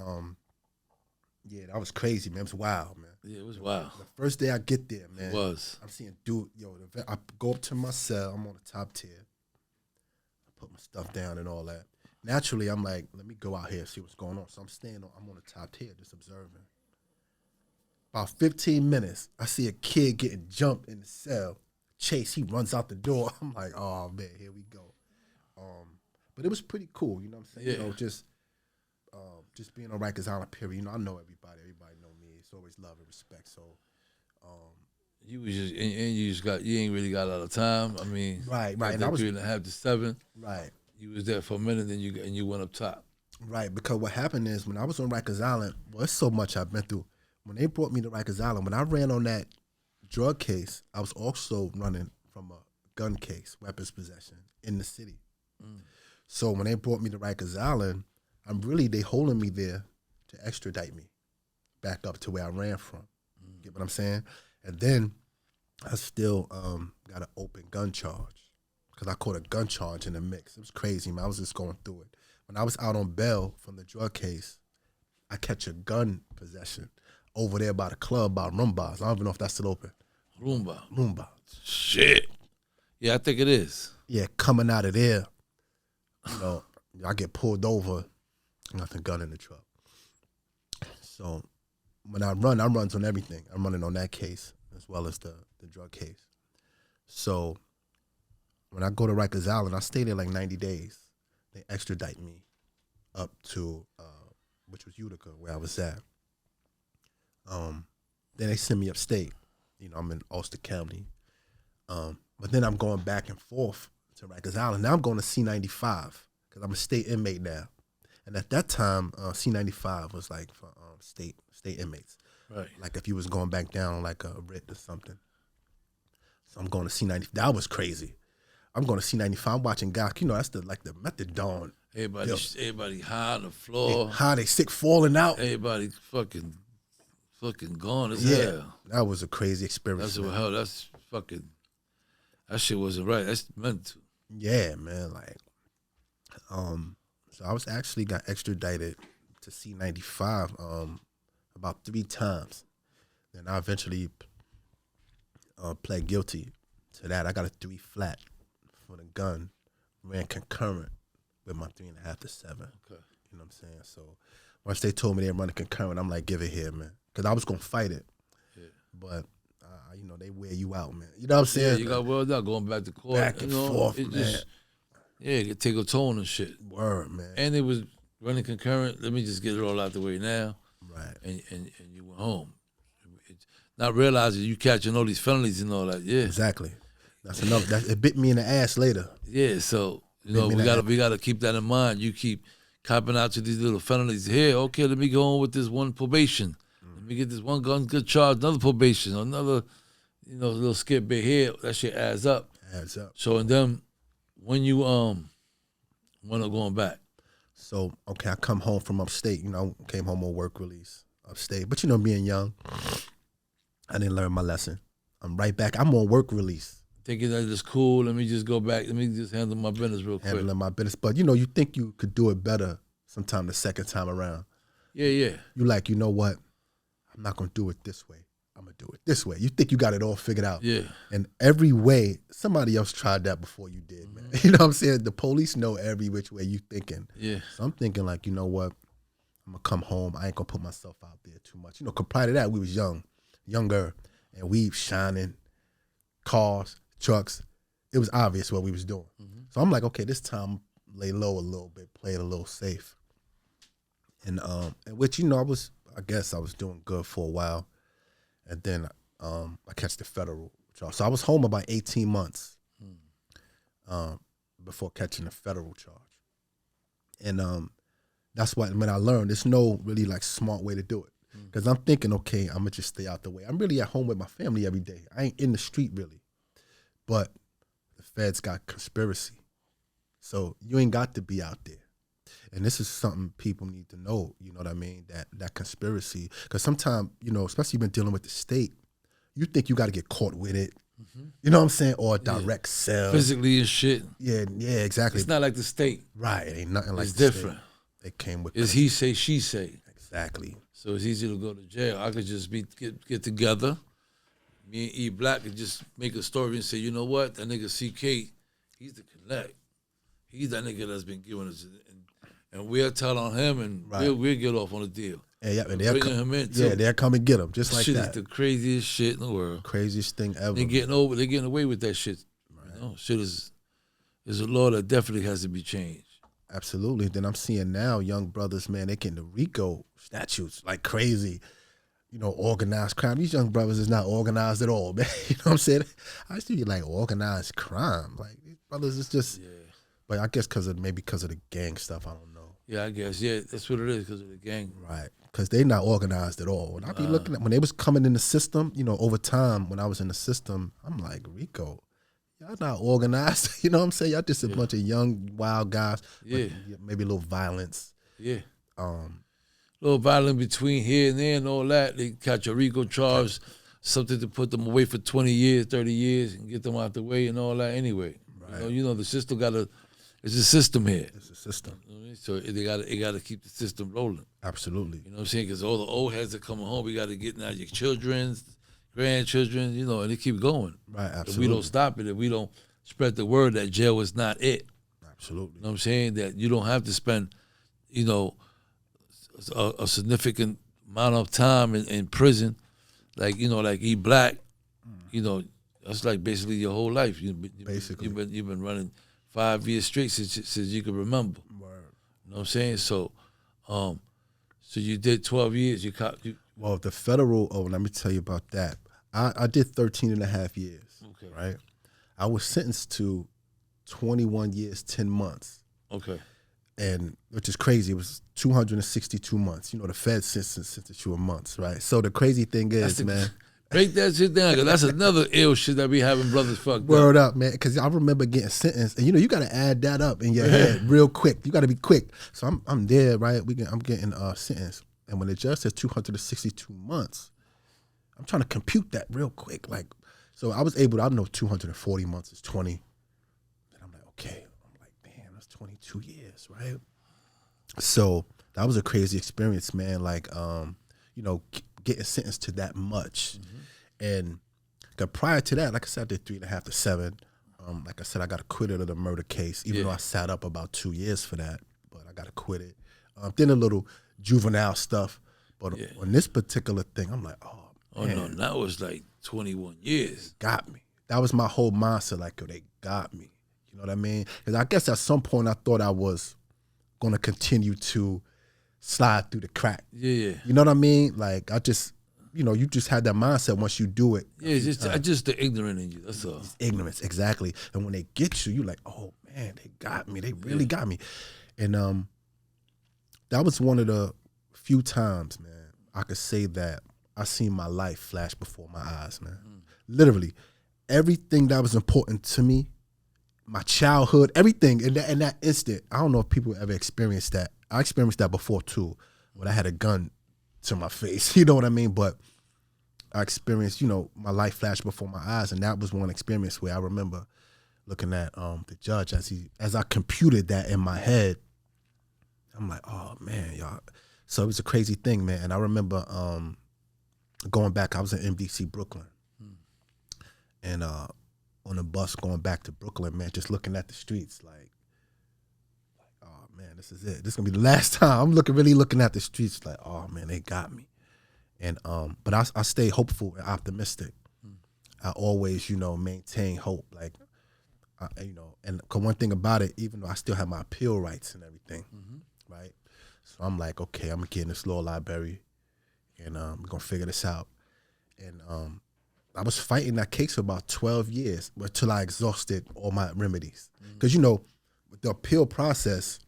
yeah, that was crazy, man. It was wild, man. Yeah, it was wild. The first day I get there, man, It was. I'm seeing dude, I go up to my cell. I'm on the top tier. I put my stuff down and all that. Naturally, I'm like, let me go out here and see what's going on. So I'm on the top tier just observing. About 15 minutes, I see a kid getting jumped in the cell. Chase, he runs out the door. I'm like, oh man, here we go. But it was pretty cool, you know what I'm saying? Yeah. You know, just being on Rikers Island, period. You know, I know everybody. Everybody know me. It's always love and respect. So, You was just, and you ain't really got a lot of time. I mean, right. Like And I was 3.5 to 7. right. You was there for a minute, then you went up top. Right, because what happened is when I was on Rikers Island, well, it's so much I've been through. When they brought me to Rikers Island, when I ran on that drug case, I was also running from a gun case, weapons possession in the city. So when they brought me to Rikers Island, they holding me there to extradite me back up to where I ran from. Get what I'm saying? And then I still got an open gun charge because I caught a gun charge in the mix. It was crazy, man. I was just going through it. When I was out on bail from the drug case, I catch a gun possession over there by the club, by Rumba's. I don't even know if that's still open. Rumba. Shit. Yeah, I think it is. Yeah, coming out of there, I get pulled over, nothing gun in the truck. So when I run on everything. I'm running on that case as well as the drug case. So when I go to Rikers Island, I stay there like 90 days. They extradite me up to, which was Utica, where I was at. Then they send me upstate. I'm in Ulster County. But then I'm going back and forth to Rikers Island. Now I'm going to C-95 because I'm a state inmate now. And at that time, C-95 was like for state inmates. Right. Like if you was going back down like a writ or something. So I'm going to C-95. That was crazy. I'm going to C-95. I'm watching guys. That's the methadone. Everybody high on the floor. They sick, falling out. Everybody fucking gone as Yeah, hell. that was a crazy experience. That shit wasn't right. That's meant to. Yeah, man. So I was actually got extradited to C-95 about 3 times. Then I eventually pled guilty to that. I got a 3 flat for the gun. Ran concurrent with my 3.5 to 7. Okay. You know what I'm saying? So once they told me they were running concurrent, I'm like, give it here, man. Because I was going to fight it. Yeah. But, they wear you out, man. You know what I'm saying? Yeah, you got well done going back to court. Back and forth, man. It could take a tone and shit. Word, man. And it was running concurrent. Let me just get it all out the way now. Right. And you went home. Not realizing you catching all these felonies and all that. Yeah. Exactly. That's another. It bit me in the ass later. Yeah. So we gotta keep that in mind. You keep copping out to these little felonies here. Okay, let me go on with this one probation. Let me get this one good charge, another probation, another, little skip bit here. That shit adds up. So and then when you when I'm going back. So okay, I come home from upstate. Came home on work release upstate. But being young, I didn't learn my lesson. I'm right back. I'm on work release. Thinking that it's cool. Let me just go back. Let me just handle my business real quick. Handling my business. But you think you could do it better sometime the second time around. Yeah. You like, you know what? I'm not gonna do it this way. I'm gonna do it this way. You think you got it all figured out. Yeah. And every way, somebody else tried that before you did, man. You know what I'm saying? The police know every which way you thinking. Yeah. So I'm thinking like, you know what? I'm gonna come home. I ain't gonna put myself out there too much. Prior to that, we was younger, and we shining, cars, trucks. It was obvious what we was doing. So I'm like, okay, this time lay low a little bit, play it a little safe. And which I guess I was doing good for a while. And then I catch the federal charge. So I was home about 18 months before catching the federal charge. And that's when I learned there's no really smart way to do it. Because I'm thinking, okay, I'm going to just stay out the way. I'm really at home with my family every day. I ain't in the street really. But the feds got conspiracy. So you ain't got to be out there. And this is something people need to know, you know what I mean, that conspiracy. Because sometimes, especially when dealing with the state, you think you got to get caught with it. You know what I'm saying? Or a direct cell. Physically and shit. Yeah, exactly. It's not like the state. Right, it ain't nothing like it's the different. State. It came with... It's he say, she say. Exactly. So it's easy to go to jail. I could just get together. Me and E Black could just make a story and say, you know what? That nigga CK, he's the connect. He's that nigga that's been giving us... And we'll tell on him, and we'll get off on a deal. And they'll come and get him, just like shit that. Shit is the craziest shit in the world. Craziest thing ever. They're getting away with that shit. Right. Shit is a law that definitely has to be changed. Absolutely. Then I'm seeing now young brothers, man, they getting the RICO statutes like crazy. Organized crime. These young brothers is not organized at all, man. You know what I'm saying? I used to be like organized crime. Like these brothers is just... Yeah. But I guess because of the gang stuff, I don't know. Yeah, I guess. Yeah, that's what it is, because of the gang. Right. Because they not organized at all. When I be looking at, when they was coming in the system, over time, when I was in the system, I'm like, RICO, y'all not organized. You know what I'm saying? Y'all just a bunch of young, wild guys. Yeah. Maybe a little violence. Yeah. Little violence between here and there and all that. They catch a RICO charge, something to put them away for 20 years, 30 years, and get them out the way and all that anyway. Right. You know the system it's a system here. It's a system. You know what I mean? So they got to keep the system rolling. Absolutely. You know what I'm saying? Because all the old heads are coming home. We got to get now your children's, grandchildren, you know, and they keep going. Right, absolutely. If we don't stop it, if we don't spread the word that jail is not it. Absolutely. You know what I'm saying? That you don't have to spend, you know, a significant amount of time in prison, like, you know, like E Black, you know, that's like basically your whole life. Basically. You've been running 5 years straight since you can remember. Word. You know what I'm saying? So, so you did 12 years. Well, the federal, let me tell you about that. I did 13 and a half years, Okay. right? I was sentenced to 21 years, 10 months. Okay. And which is crazy. It was 262 months. You know, the Fed sentenced you a month, right? So the crazy thing is, man. Break that shit down, because that's another ill shit that we having brothers fucked Word up. up, man. Because I remember getting sentenced, and you know, you got to add that up in your head real quick. You got to be quick. So I'm there, right? I'm getting sentenced, and when the judge says 262 months, I'm trying to compute that real quick. Like, so I was able to, I know 240 months is 20, and I'm like, okay. I'm like, damn, that's 22 years, right? So that was a crazy experience, man. Like, you know, getting sentenced to that much. And prior to that, like I said, I did 3.5 to 7. Like I said, I got acquitted of the murder case, even though I sat up about 2 years for that, but I got acquitted. Then a little juvenile stuff. But on this particular thing, I'm like, oh, man. No, that was like 21 years. Got me. That was my whole mindset, like, yo, they got me. You know what I mean? Because I guess at some point I thought I was going to continue to slide through the crack. Yeah. You know what I mean? Like, I just, you know, you just had that mindset once you do it. Yeah, just the ignorant in you, that's all. It's ignorance, exactly. And when they get you, you're like, oh, man, they got me. They really got me. And that was one of the few times, man, I could say that I seen my life flash before my eyes, man. Literally, everything that was important to me, my childhood, everything in that instant. I don't know if people ever experienced that. I experienced that before too, when I had a gun to my face. You know what I mean? But I experienced, you know, my life flash before my eyes, and that was one experience where I remember looking at the judge as I computed that in my head. I'm like, oh man, y'all. So it was a crazy thing, man. And I remember going back. I was in MDC, Brooklyn, and on the bus going back to Brooklyn, man, just looking at the streets, like, oh man, this is it. This is gonna be the last time. I'm really looking at the streets, like, oh man, they got me. And but I stay hopeful and optimistic. I always, you know, maintain hope, like, you know. And one thing about it, even though I still have my appeal rights and everything, right? So I'm like, okay, I'm gonna get in this law library, and we're gonna figure this out. And I was fighting that case for about 12 years until I exhausted all my remedies. Because, you know, with the appeal process,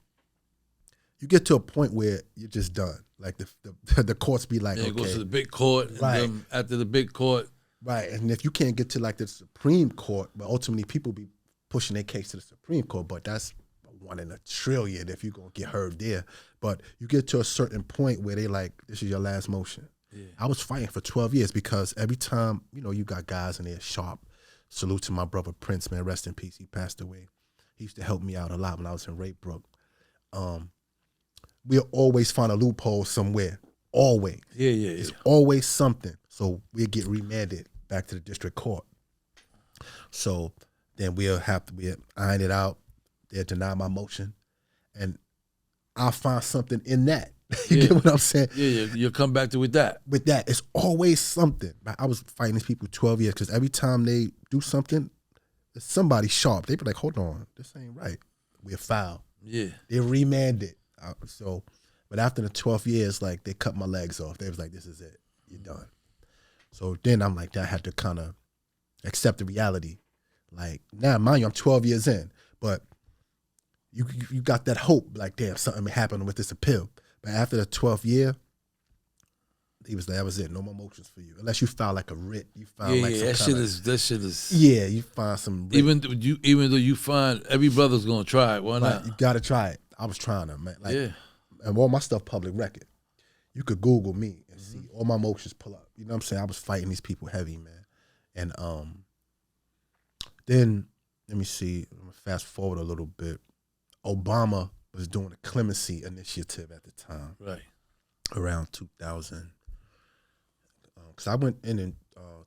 you get to a point where you're just done. Like the courts be like, okay. It goes to the big court. Right. And then after the big court. Right. And if you can't get to like the Supreme Court, but ultimately people be pushing their case to the Supreme Court, but that's 1 in a trillion if you're going to get heard there. But you get to a certain point where they like, this is your last motion. Yeah. I was fighting for 12 years because every time, you know, you got guys in there sharp. Salute to my brother Prince, man, rest in peace. He passed away. He used to help me out a lot when I was in Raybrooke. We'll always find a loophole somewhere. Always. Yeah. It's always something. So we'll get remanded back to the district court. So then we'll iron it out. They'll deny my motion. And I'll find something in that. You get what I'm saying? Yeah, you'll come back to with that. With that, it's always something. I was fighting these people 12 years because every time they do something, there's somebody sharp. They be like, hold on, this ain't right. We're foul. Yeah. They remanded. But after the 12 years, like, they cut my legs off. They was like, this is it. You're done. So then I'm like, I had to kind of accept the reality. Like, now, mind you, I'm 12 years in, but you got that hope, like, damn, something may happen with this appeal. But after the 12th year, He was like, that was it. No more motions for you, unless you file like a writ. You file Yeah, like yeah, some that kind shit is. Yeah, you find some. Writ. Even though you find every brother's gonna try it, why not? You gotta try it. I was trying to, man. Like, Yeah. and all my stuff public record. You could Google me and see all my motions pull up. You know what I'm saying? I was fighting these people heavy, man. And then let me see. I'm gonna fast forward a little bit. Obama was doing a clemency initiative at the time, Right. around 2000. Because I went in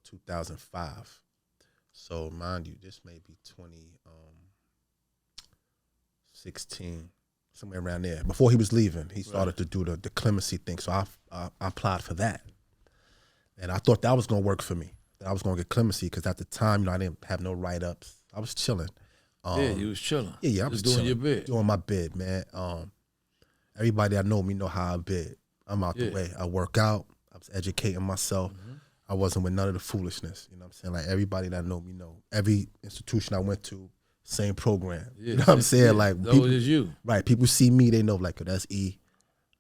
2005. So mind you, this may be 2016, somewhere around there. Before he was leaving, he started to do the clemency thing. So I applied for that, and I thought that was gonna work for me. That I was gonna get clemency because at the time, I didn't have no write ups. I was chilling. Yeah, you was chilling. Yeah, I was doing chilling, your bid. doing my bid, man. Everybody that know me know how I bid. I'm out the way. I work out. I was educating myself. I wasn't with none of the foolishness. You know what I'm saying? Like everybody that know me know. Every institution I went to, same program. Yeah, you know what I'm saying? Yeah. Like that people, was you. right? People see me, they know like, oh, that's E.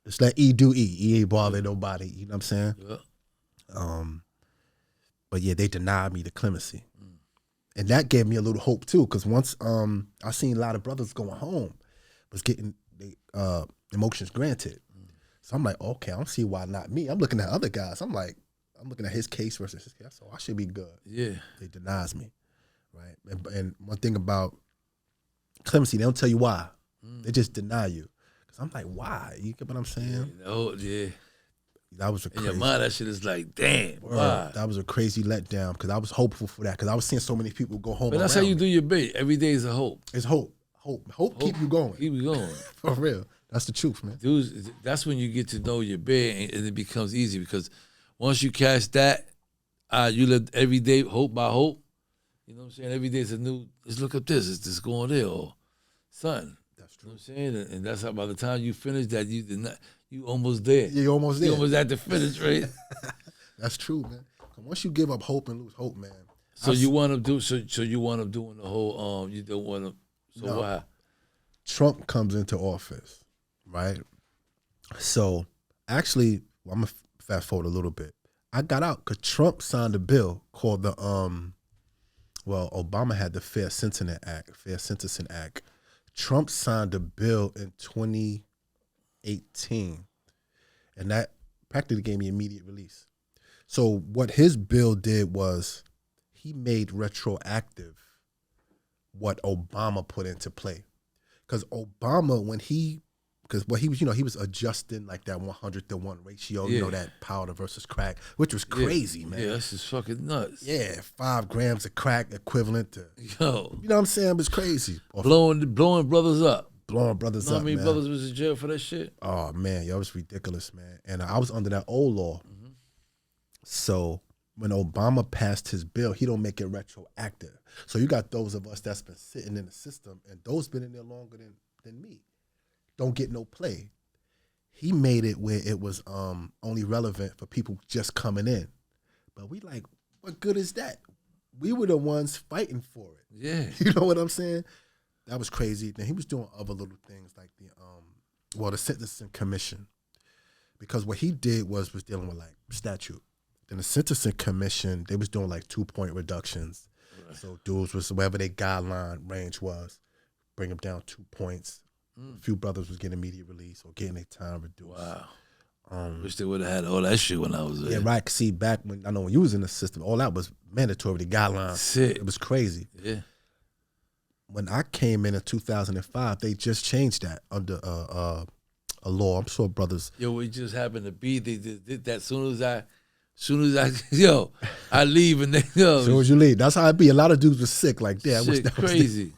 Just let E do E. E ain't bothering nobody. You know what I'm saying? Yeah. But yeah, they denied me the clemency, and that gave me a little hope too. Because once I seen a lot of brothers going home, was getting emotions granted. So I'm like, okay, I don't see why not me. I'm looking at other guys. I'm looking at his case versus his case. So I should be good. Yeah. They denies me, right? And one thing about clemency, they don't tell you why. They just deny you. Cause I'm like, why? You get what I'm saying? Yeah. That was a In crazy. your mind, that shit is like, damn. Why? That was a crazy letdown because I was hopeful for that because I was seeing so many people go home. But that's how around you me. do your bait. Every day is a hope. It's hope. Keep you going. Keep you going. For real. That's the truth, man. Dudes, that's when you get to know your bed and it becomes easy because once you catch that, you live every day hope by hope. You know what I'm saying? Every day is a new, let's look up this, it's just going there, or something. That's true. You know what I'm saying? And that's how by the time you finish that, you almost there. You're almost there. You almost at the finish, right? That's true, man. Once you give up hope and lose hope, man. So you want to do, so you want to doing the whole, you don't want to, so No. why? Trump comes into office, right? So actually, I'm gonna fast forward a little bit. I got out because Trump signed a bill called the Obama had the Fair Sentencing Act. Trump signed a bill in 2018, and that practically gave me immediate release. So what his bill did was he made retroactive what Obama put into play. Because Obama, he was adjusting like that 100-to-1 ratio, Yeah. that powder versus crack, which was crazy, man. Yeah, that's just fucking nuts. Yeah, 5 grams of crack equivalent to, Yo, you know what I'm saying? It was crazy. blowing brothers up. Blowing brothers You know up, how many man. brothers was in jail for that shit? Oh, man, it was ridiculous, man. And I was under that old law. So when Obama passed his bill, he don't make it retroactive. So you got those of us that's been sitting in the system, and those been in there longer than me, don't get no play. He made it where it was only relevant for people just coming in. But we like, what good is that? We were the ones fighting for it. Yeah. You know what I'm saying? That was crazy. Then he was doing other little things like the Sentencing Commission. Because what he did was dealing with like statute. Then the Sentencing Commission, they was doing like 2-point reductions. Right. So dudes was whatever their guideline range was, bring them down 2 points. A few brothers was getting immediate release or getting their time reduced. Wow. Wish they would have had all that shit when I was there. Yeah, right. See, back when you was in the system, all that was mandatory. The guidelines, Sick. It was crazy. Yeah. When I came in 2005, they just changed that under a law. I'm sure brothers. Yo, we just happened to be. They did that soon as I, I leave and they As soon as you leave, that's how it be. A lot of dudes were sick like that. Shit, crazy.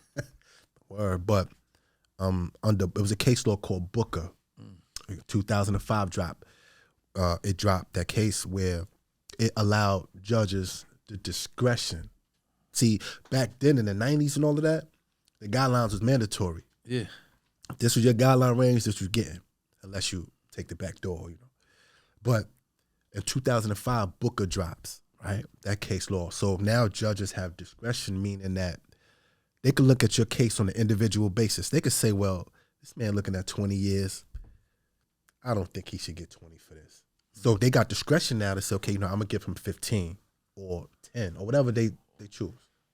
Word, but it was a case law called Booker, 2005 drop. It dropped that case where it allowed judges the discretion. See, back then in the 90s and all of that, the guidelines was mandatory. Yeah. This was your guideline range, this was getting, unless you take the back door, But in 2005, Booker drops, right? That case law. So now judges have discretion, meaning that they could look at your case on an individual basis. They could say, well, this man looking at 20 years, I don't think he should get 20 for this. So they got discretion now to say, okay, I'm gonna give him 15 or 10 or whatever they choose.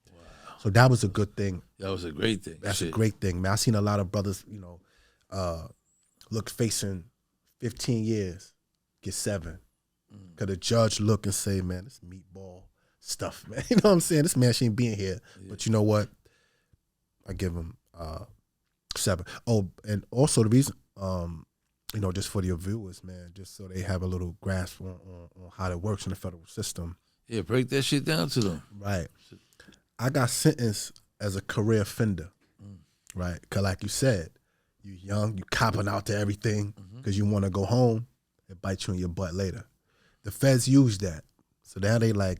Wow. So that was a good thing. That was a great thing. That's a great thing, man. I seen a lot of brothers, look facing 15 years, get 7. Cause the judge look and say, man, this meatball stuff, man. You know what I'm saying? This man shouldn't be in here. Yeah. But you know what? I give him 7. Oh, and also the reason, just for your viewers, man, just so they have a little grasp on how it works in the federal system. Yeah, break that shit down to them. Right. I got sentenced as a career offender, right? Because like you said, you young, you copping out to everything because you want to go home and bite you in your butt later. The feds use that. So now they like,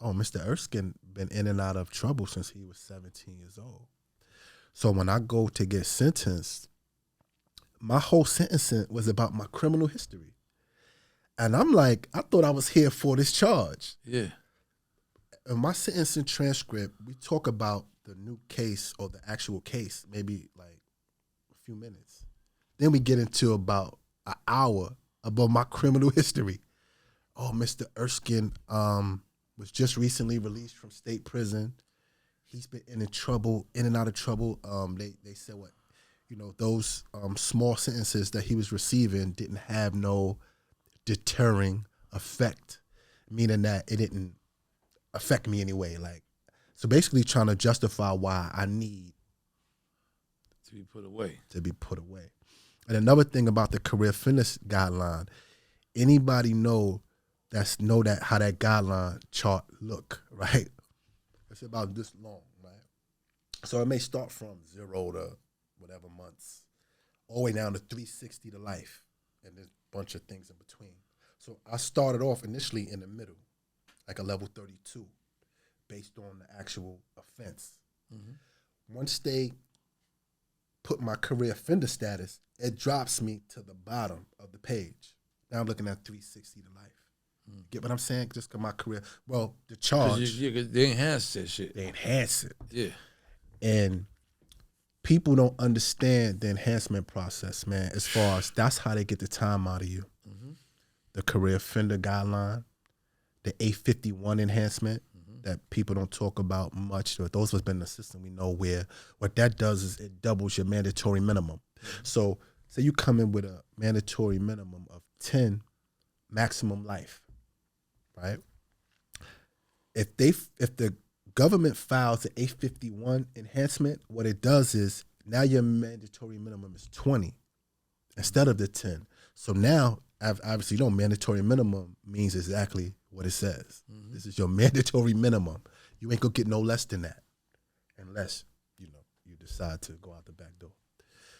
oh, Mr. Erskine been in and out of trouble since he was 17 years old. So when I go to get sentenced, my whole sentencing was about my criminal history. And I'm like, I thought I was here for this charge. Yeah. In my sentencing transcript, we talk about the new case or the actual case, maybe like a few minutes. Then we get into about an hour about my criminal history. Oh, Mr. Erskine was just recently released from state prison. He's been in and out of trouble. They said what? Those small sentences that he was receiving didn't have no deterring effect, meaning that it didn't affect me anyway. Like, so basically trying to justify why I need to be put away. And another thing about the career fitness guideline, anybody know that how that guideline chart look, right? It's about this long, right? So it may start from 0 to whatever months, all the way down to 360 to life, and there's a bunch of things in between. So I started off initially in the middle, like a level 32, based on the actual offense. Once they put my career offender status, it drops me to the bottom of the page. Now I'm looking at 360 to life. Get what I'm saying? Just because my career, well, the charge. They enhance that shit. They enhance it. Yeah. And people don't understand the enhancement process, man, as far as that's how they get the time out of you. The career offender guideline, the 851 enhancement that people don't talk about much. But those of us been in the system, we know where what that does is it doubles your mandatory minimum. So say you come in with a mandatory minimum of 10 maximum life, right? If the government files the 851 enhancement, what it does is now your mandatory minimum is 20 instead of the 10. So now, obviously, mandatory minimum means exactly what it says. This is your mandatory minimum. You ain't gonna get no less than that unless, you decide to go out the back door.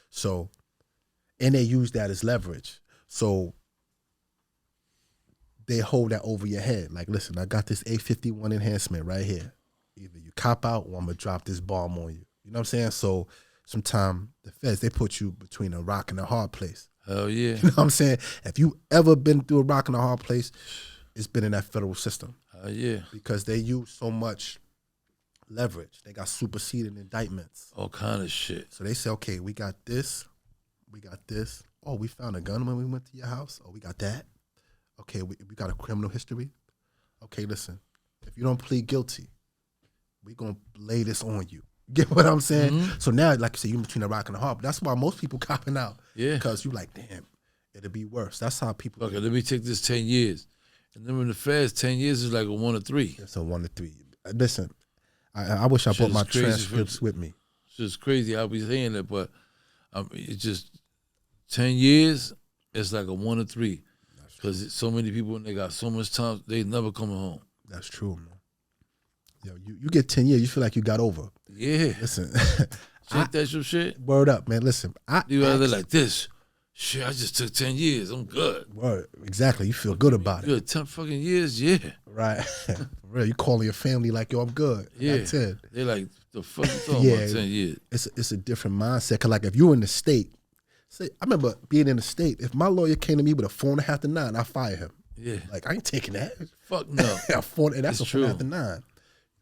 So, and they use that as leverage. So they hold that over your head. Like, listen, I got this 851 enhancement right here. Either you cop out or I'm going to drop this bomb on you. You know what I'm saying? So sometimes the feds, they put you between a rock and a hard place. Hell yeah. You know what I'm saying? If you ever been through a rock and a hard place, it's been in that federal system. Hell yeah. Because they use so much leverage. They got superseding indictments. All kind of shit. So they say, okay, we got this. We got this. Oh, we found a gun when we went to your house. Oh, we got that. Okay, we got a criminal history. Okay, listen, if you don't plead guilty, we going to lay this on you. Get what I'm saying? So now, like you say, you're between a rock and a hard. That's why most people copping out. Yeah. Because you like, damn, it'll be worse. That's how people. Okay, let me take this 10 years. And then when the feds, 10 years is like a 1 to 3. It's a 1 to 3. Listen, I wish I brought my transcripts with me. It's just crazy how we saying that, but it's just 10 years, it's like a 1 to 3. Because so many people, and they got so much time, they never coming home. That's true, man. Yo, you get 10 years, you feel like you got over. Yeah. Listen. Ain't that your shit? Word up, man. Listen. You rather like this. Shit, I just took 10 years. I'm good. Word. Exactly. You feel good about it. Good. 10 fucking years, yeah. Right. For real. You calling your family like, yo, I'm good. Yeah. 10. They're like, the fuck you talking about 10 years? It's a different mindset. Because like if you're in the state, say, I remember being in the state, if my lawyer came to me with a 4.5 to 9, I fire him. Yeah. Like, I ain't taking that. Fuck no. That's a 4.5 to 9.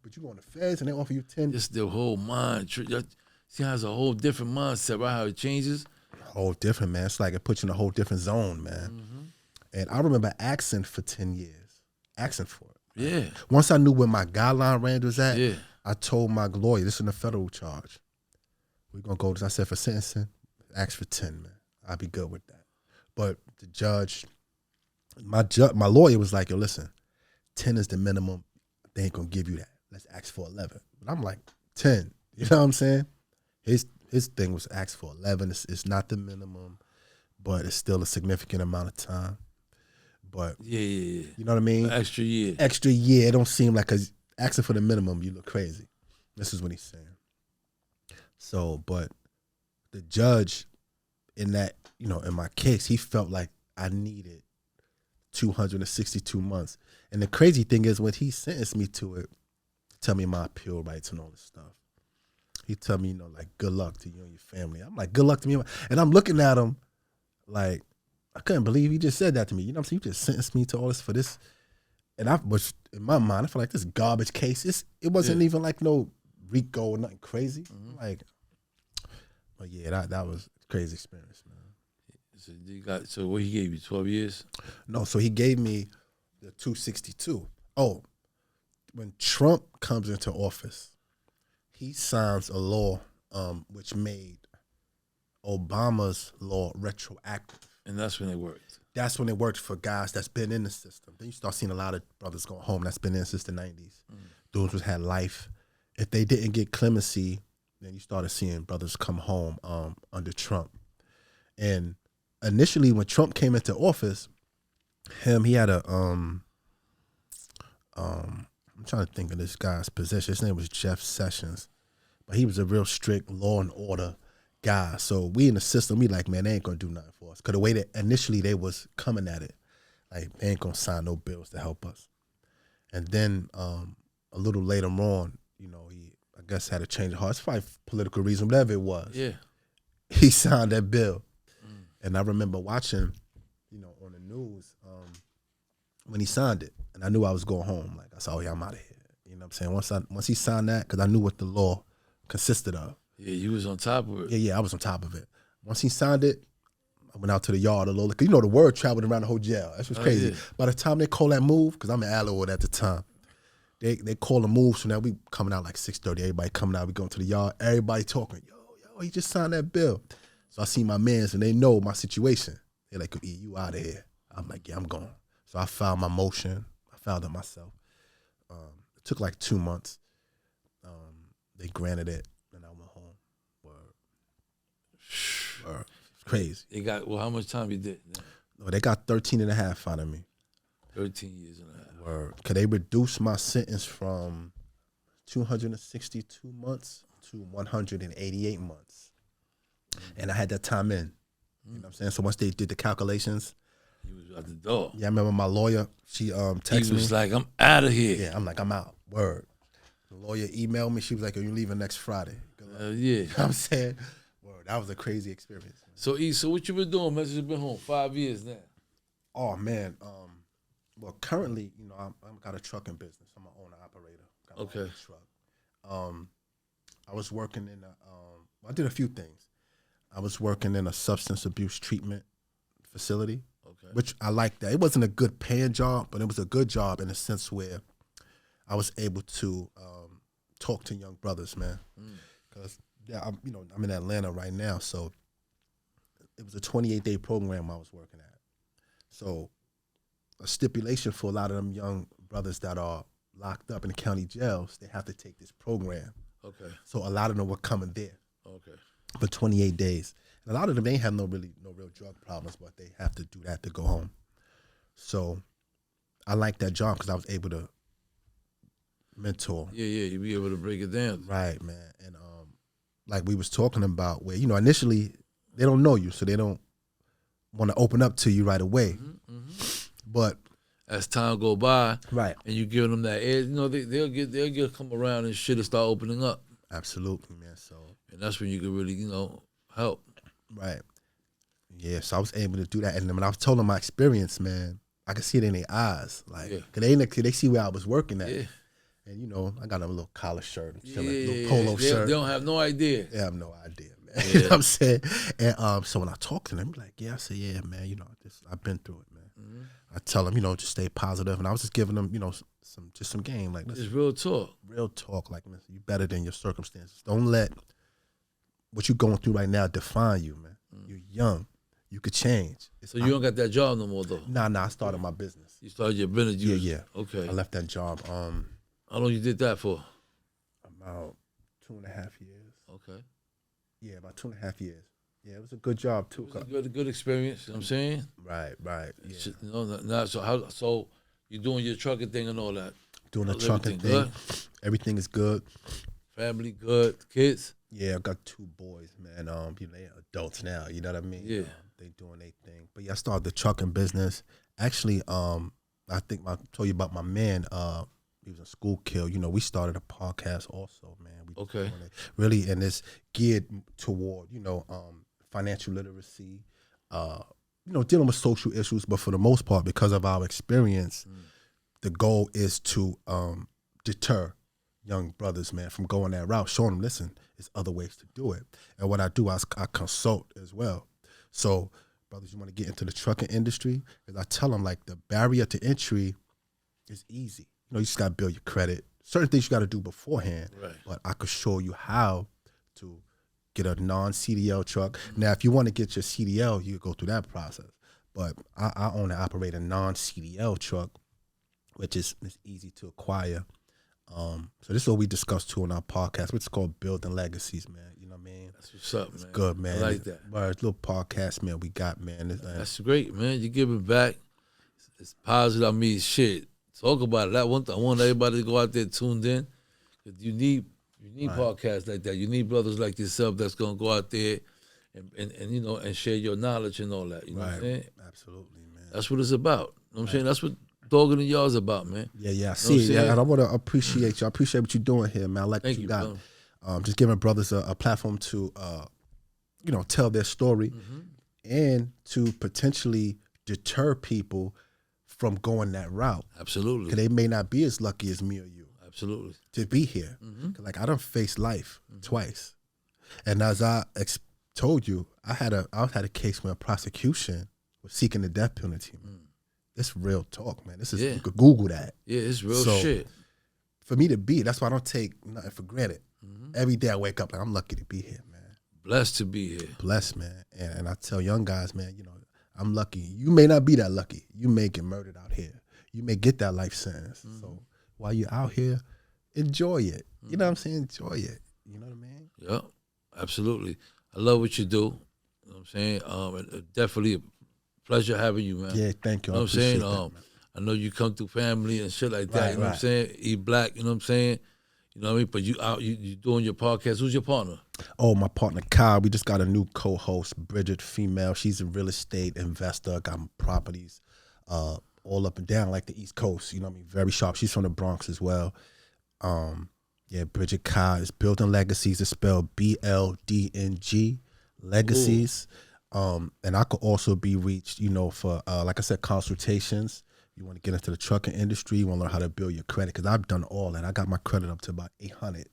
But you go on the feds and they offer you 10. It's the whole mind. See how it's a whole different mindset, right? How it changes? Whole different, man. It's like it puts you in a whole different zone, man. And I remember asking for 10 years, asking for it. Yeah. Once I knew where my guideline range was at, Yeah. I told my lawyer, this is a federal charge. We're going to go, I said, for sentencing, ask for 10, man. I'll be good with that. But the judge, my lawyer was like, yo, listen, 10 is the minimum. They ain't going to give you that. Let's ask for 11. But I'm like, 10. You know what I'm saying? His thing was ask for 11. It's not the minimum, but it's still a significant amount of time. But Yeah. you know what I mean? Extra year. Extra year. It don't seem like, because asking for the minimum, you look crazy. This is what he's saying. So, but the judge in that, you know, in my case, he felt like I needed 262 months. And the crazy thing is when he sentenced me to it, tell me my appeal rights and all this stuff. He tell me, you know, like, good luck to you and your family. I'm like, good luck to me. And I'm looking at him like, I couldn't believe he just said that to me. You know what I'm saying? He just sentenced me to all this for this. And I was, in my mind, I feel like this garbage case. It wasn't even like no RICO or nothing crazy. Mm-hmm. Like, but yeah, that was a crazy experience, man. So what he gave you, 12 years? No, so he gave me the 262. Oh, when Trump comes into office, he signs a law which made Obama's law retroactive. And that's when it worked. That's when it worked for guys that's been in the system. Then you start seeing a lot of brothers going home that's been in since the 90s. Dudes who had life. If they didn't get clemency, then you started seeing brothers come home under Trump. And initially when Trump came into office, he had a I'm trying to think of this guy's position. His name was Jeff Sessions. But he was a real strict law and order guy. So we in the system, we like, man, they ain't gonna do nothing for us. Cause the way that initially they was coming at it, like they ain't gonna sign no bills to help us. And then a little later on, you know, he, I guess, had a change of heart. It's probably political reason, whatever it was. Yeah. He signed that bill. And I remember watching, you know, on the news when he signed it. And I knew I was going home. Like, I said, oh yeah, I'm out of here. You know what I'm saying? Once he signed that, because I knew what the law consisted of. Yeah, you was on top of it. Yeah, I was on top of it. Once he signed it, I went out to the yard a little. Cause you know the word traveled around the whole jail. That's what's crazy. Yeah. By the time they call that move, because I'm in Allowood at the time, they call a move. So now we coming out like 6:30. Everybody coming out. We going to the yard. Everybody talking. Yo, he just signed that bill. So I see my mans and they know my situation. They're like, E, you out of here. I'm like, yeah, I'm gone. So I filed my motion. I filed it myself. It took like 2 months. They granted it. It's crazy. They got, well, how much time you did? No, they got 13 and a half out of me. 13 years and a half. Word. Cause they reduced my sentence from 262 months to 188 months. And I had that time in. You know what I'm saying? So once they did the calculations. He was at the door. Yeah, I remember my lawyer, she texted me. He was like, I'm out of here. Yeah, I'm like, I'm out. Word. The lawyer emailed me. She was like, are you leaving next Friday? Yeah. You know what I'm saying? Word. That was a crazy experience. So, E, so what you been doing, man? You've been home 5 years now. Oh, man. Well, currently, you know, I've got a trucking business. I'm an owner operator. Got my own truck. I was working in I did a few things. I was working in a substance abuse treatment facility, which I liked that. It wasn't a good paying job, but it was a good job in a sense where I was able to talk to young brothers, man. Because I'm in Atlanta right now, so it was a 28-day program I was working at. So a stipulation for a lot of them young brothers that are locked up in the county jails, they have to take this program. Okay. So a lot of them were coming there. Okay. For 28 days. And a lot of them, they ain't have no real drug problems, but they have to do that to go home. So I like that job because I was able to mentor. Yeah, you be able to break it down. Right, man. And like we was talking about where, you know, initially they don't know you, so they don't want to open up to you right away. But as time go by, right, and you give them that edge, you know, they'll get come around and shit will start opening up. Absolutely, man. So, and that's when you can really, you know, help. Right. Yeah. So I was able to do that, and when I was told them my experience, man, I could see it in their eyes, like, cause they see where I was working at. Yeah. And you know, I got a little collar shirt, little polo shirt. They don't have no idea. They have no idea, man. You know what I'm saying? And so when I talk to them, I'm like, yeah, I say, yeah, man, you know, I've been through it, man. I tell them, just stay positive, and I was just giving them, some game, like It's real talk. real talk, like listen, you better than your circumstances. Don't let what you're going through right now define you, man. You're young, you could change. So you don't got that job no more though. Nah, I started my business. You started your business. Yeah. Okay. I left that job. How long you did that for? About 2.5 years. Okay. Yeah, about 2.5 years. Yeah, it was a good job too. It was a good experience. You know what I'm saying. Right. Yeah. You know, now, so you doing your trucking thing and all that. Doing the How's trucking thing. good? Everything is good. Family good. Kids. Yeah, I got 2 boys, man. They're adults now. You know what I mean? Yeah. They doing their thing. But yeah, I started the trucking business. Actually, I think I told you about my man. He was a school kid. We started a podcast also, man. Okay. Really, and it's geared toward, financial literacy, dealing with social issues. But for the most part, because of our experience, the goal is to deter young brothers, man, from going that route, showing them, listen, there's other ways to do it. And what I do, I consult as well. So, brothers, you want to get into the trucking industry? Because I tell them, like, the barrier to entry is easy. You just got to build your credit. Certain things you got to do beforehand. Right. But I could show you how to get a non-CDL truck. Now, if you want to get your CDL, you go through that process. But I own and operate a non-CDL truck, which is easy to acquire. So this is what we discussed too on our podcast, which is called Building Legacies, man. You know what I mean? That's what's up, man. It's good, man. I like that. It's a little podcast, man, we got, man. That's great, man. You giving back. It's positive. I mean, shit. Talk about it. That one thing. I want everybody to go out there tuned in. You need podcasts like that. You need brothers like yourself that's gonna go out there and share your knowledge and all that. You know what I'm saying? Absolutely, man. That's what it's about. You know what I'm saying? That's what Dogging in Y'all's about, man. Yeah, I see it. Yeah, and I want to appreciate you. I appreciate what you're doing here, man. I like what you got. Just giving brothers a platform to, tell their story and to potentially deter people from going that route. Absolutely. Because they may not be as lucky as me or you. Absolutely. To be here. Like, I done faced life twice. And as I told you, I had a case where a prosecution was seeking the death penalty. It's real talk, man. This is you could Google that. Yeah, it's real shit. For me to be, that's why I don't take nothing for granted. Every day I wake up like, I'm lucky to be here, man. Blessed to be here. Blessed, man. And I tell young guys, man, I'm lucky. You may not be that lucky. You may get murdered out here. You may get that life sentence. So while you're out here, enjoy it. You know what I'm saying? Enjoy it. You know what I mean? Yeah, absolutely. I love what you do. You know what I'm saying? Definitely a pleasure having you, man. Yeah, thank you. You know what I'm saying? I know you come through family and shit like that. You know what I'm saying? Eat black, you know what I'm saying? You know what I mean? But you doing your podcast. Who's your partner? Oh, my partner, Kyle. We just got a new co-host, Bridget, female. She's a real estate investor, got properties all up and down like the East Coast. You know what I mean? Very sharp. She's from the Bronx as well. Bridget Kyle is Building Legacies. It's spelled BLDNG, Legacies. And I could also be reached, for, like I said, consultations. You want to get into the trucking industry, you want to learn how to build your credit, because I've done all that. I got my credit up to about 800,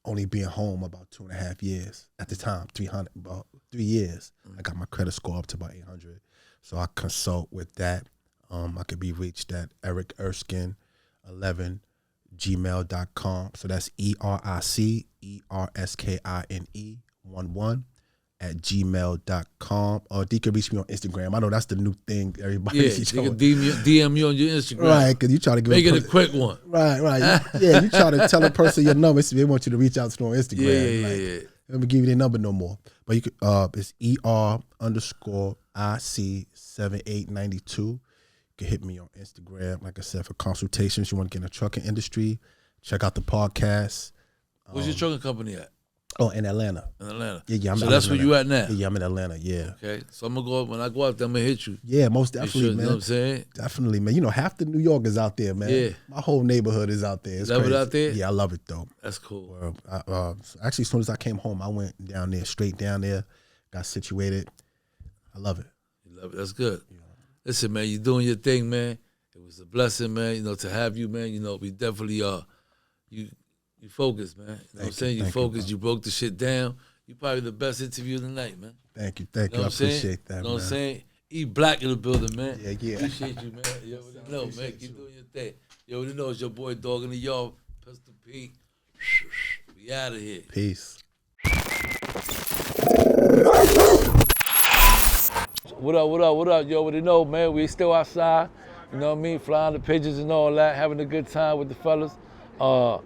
only being home about 2.5 years. At the time, 300, about 3 years. I got my credit score up to about 800. So I consult with that. I could be reached at erickerskine11gmail.com. So that's ERICERSKINE11 at gmail.com. Or you can reach me on Instagram. I know that's the new thing everybody's you can DM you on your Instagram. Right, because you try to make it a quick one. Right. You try to tell a person your number, so they want you to reach out to them on Instagram. Yeah. Let me give you their number no more. But you could, it's ER_IC7892. You can hit me on Instagram, like I said, for consultations. You want to get in the trucking industry, check out the podcast. Where's your trucking company at? Oh, in Atlanta. In Atlanta. Yeah. So that's where you at now? Yeah, I'm in Atlanta, yeah. Okay. So I'm going to go when I go out there, I'm going to hit you. Yeah, most definitely, man. You know what I'm saying? Definitely, man. Half the New York is out there, man. Yeah. My whole neighborhood is out there. It's love crazy. it out there? Yeah, I love it, though. That's cool. Actually, as soon as I came home, I went down there, straight down there, got situated. I love it. You love it. That's good. Yeah. Listen, man, you're doing your thing, man. It was a blessing, man, to have you, man. We definitely, you focused, man. You know what I'm saying? You focused. You broke the shit down. You probably the best interview of the night, man. Thank you. You know I appreciate that, man. You know what I'm saying? E Black in the building, man. Yeah. Appreciate you, man. You already know, man. Keep doing your thing. You already know it's your boy Dog in the Yard, Pistol Pete. We out of here. Peace. What up? You already know, man. We still outside. You know what I mean? Flying the pigeons and all that, having a good time with the fellas. I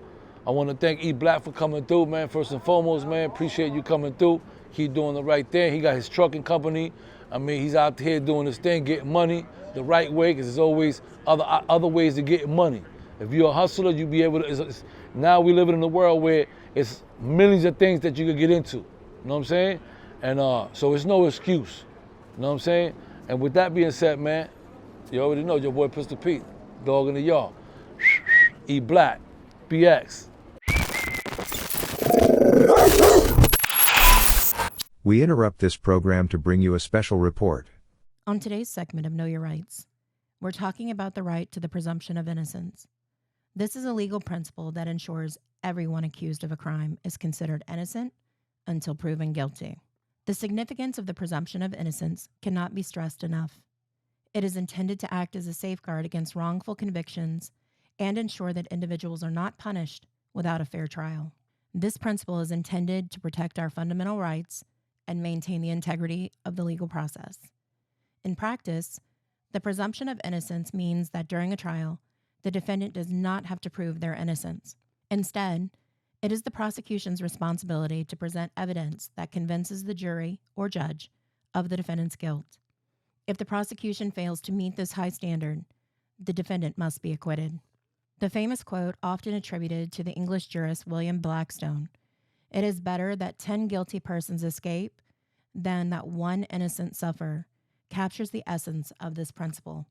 want to thank E Black for coming through, man. First and foremost, man, appreciate you coming through. Keep doing the right thing. He got his trucking company. I mean, he's out here doing his thing, getting money the right way, because there's always other ways to get money. If you're a hustler, you be able to. Now we living in a world where it's millions of things that you could get into. You know what I'm saying? And so it's no excuse. You know what I'm saying? And with that being said, man, you already know your boy Pistol Pete, Dog in the Yard. E Black, BX. We interrupt this program to bring you a special report. On today's segment of Know Your Rights, we're talking about the right to the presumption of innocence. This is a legal principle that ensures everyone accused of a crime is considered innocent until proven guilty. The significance of the presumption of innocence cannot be stressed enough. It is intended to act as a safeguard against wrongful convictions and ensure that individuals are not punished without a fair trial. This principle is intended to protect our fundamental rights and maintain the integrity of the legal process. In practice, the presumption of innocence means that during a trial, the defendant does not have to prove their innocence. Instead, it is the prosecution's responsibility to present evidence that convinces the jury or judge of the defendant's guilt. If the prosecution fails to meet this high standard, the defendant must be acquitted. The famous quote, often attributed to the English jurist William Blackstone, "It is better that 10 guilty persons escape than that one innocent suffer," captures the essence of this principle.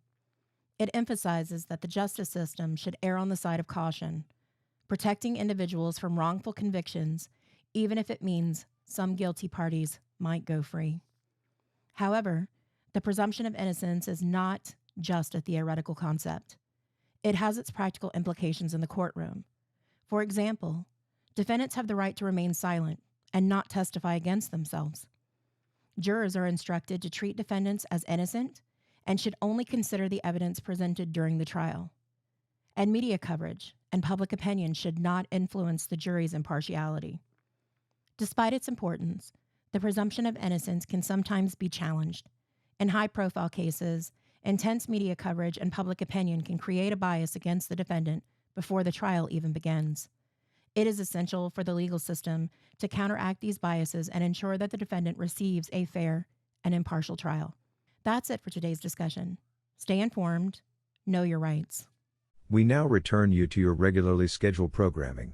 It emphasizes that the justice system should err on the side of caution, protecting individuals from wrongful convictions, even if it means some guilty parties might go free. However, the presumption of innocence is not just a theoretical concept. It has its practical implications in the courtroom. For example, defendants have the right to remain silent and not testify against themselves. Jurors are instructed to treat defendants as innocent and should only consider the evidence presented during the trial. And media coverage and public opinion should not influence the jury's impartiality. Despite its importance, the presumption of innocence can sometimes be challenged. In high-profile cases, intense media coverage and public opinion can create a bias against the defendant before the trial even begins. It is essential for the legal system to counteract these biases and ensure that the defendant receives a fair and impartial trial. That's it for today's discussion. Stay informed, know your rights. We now return you to your regularly scheduled programming.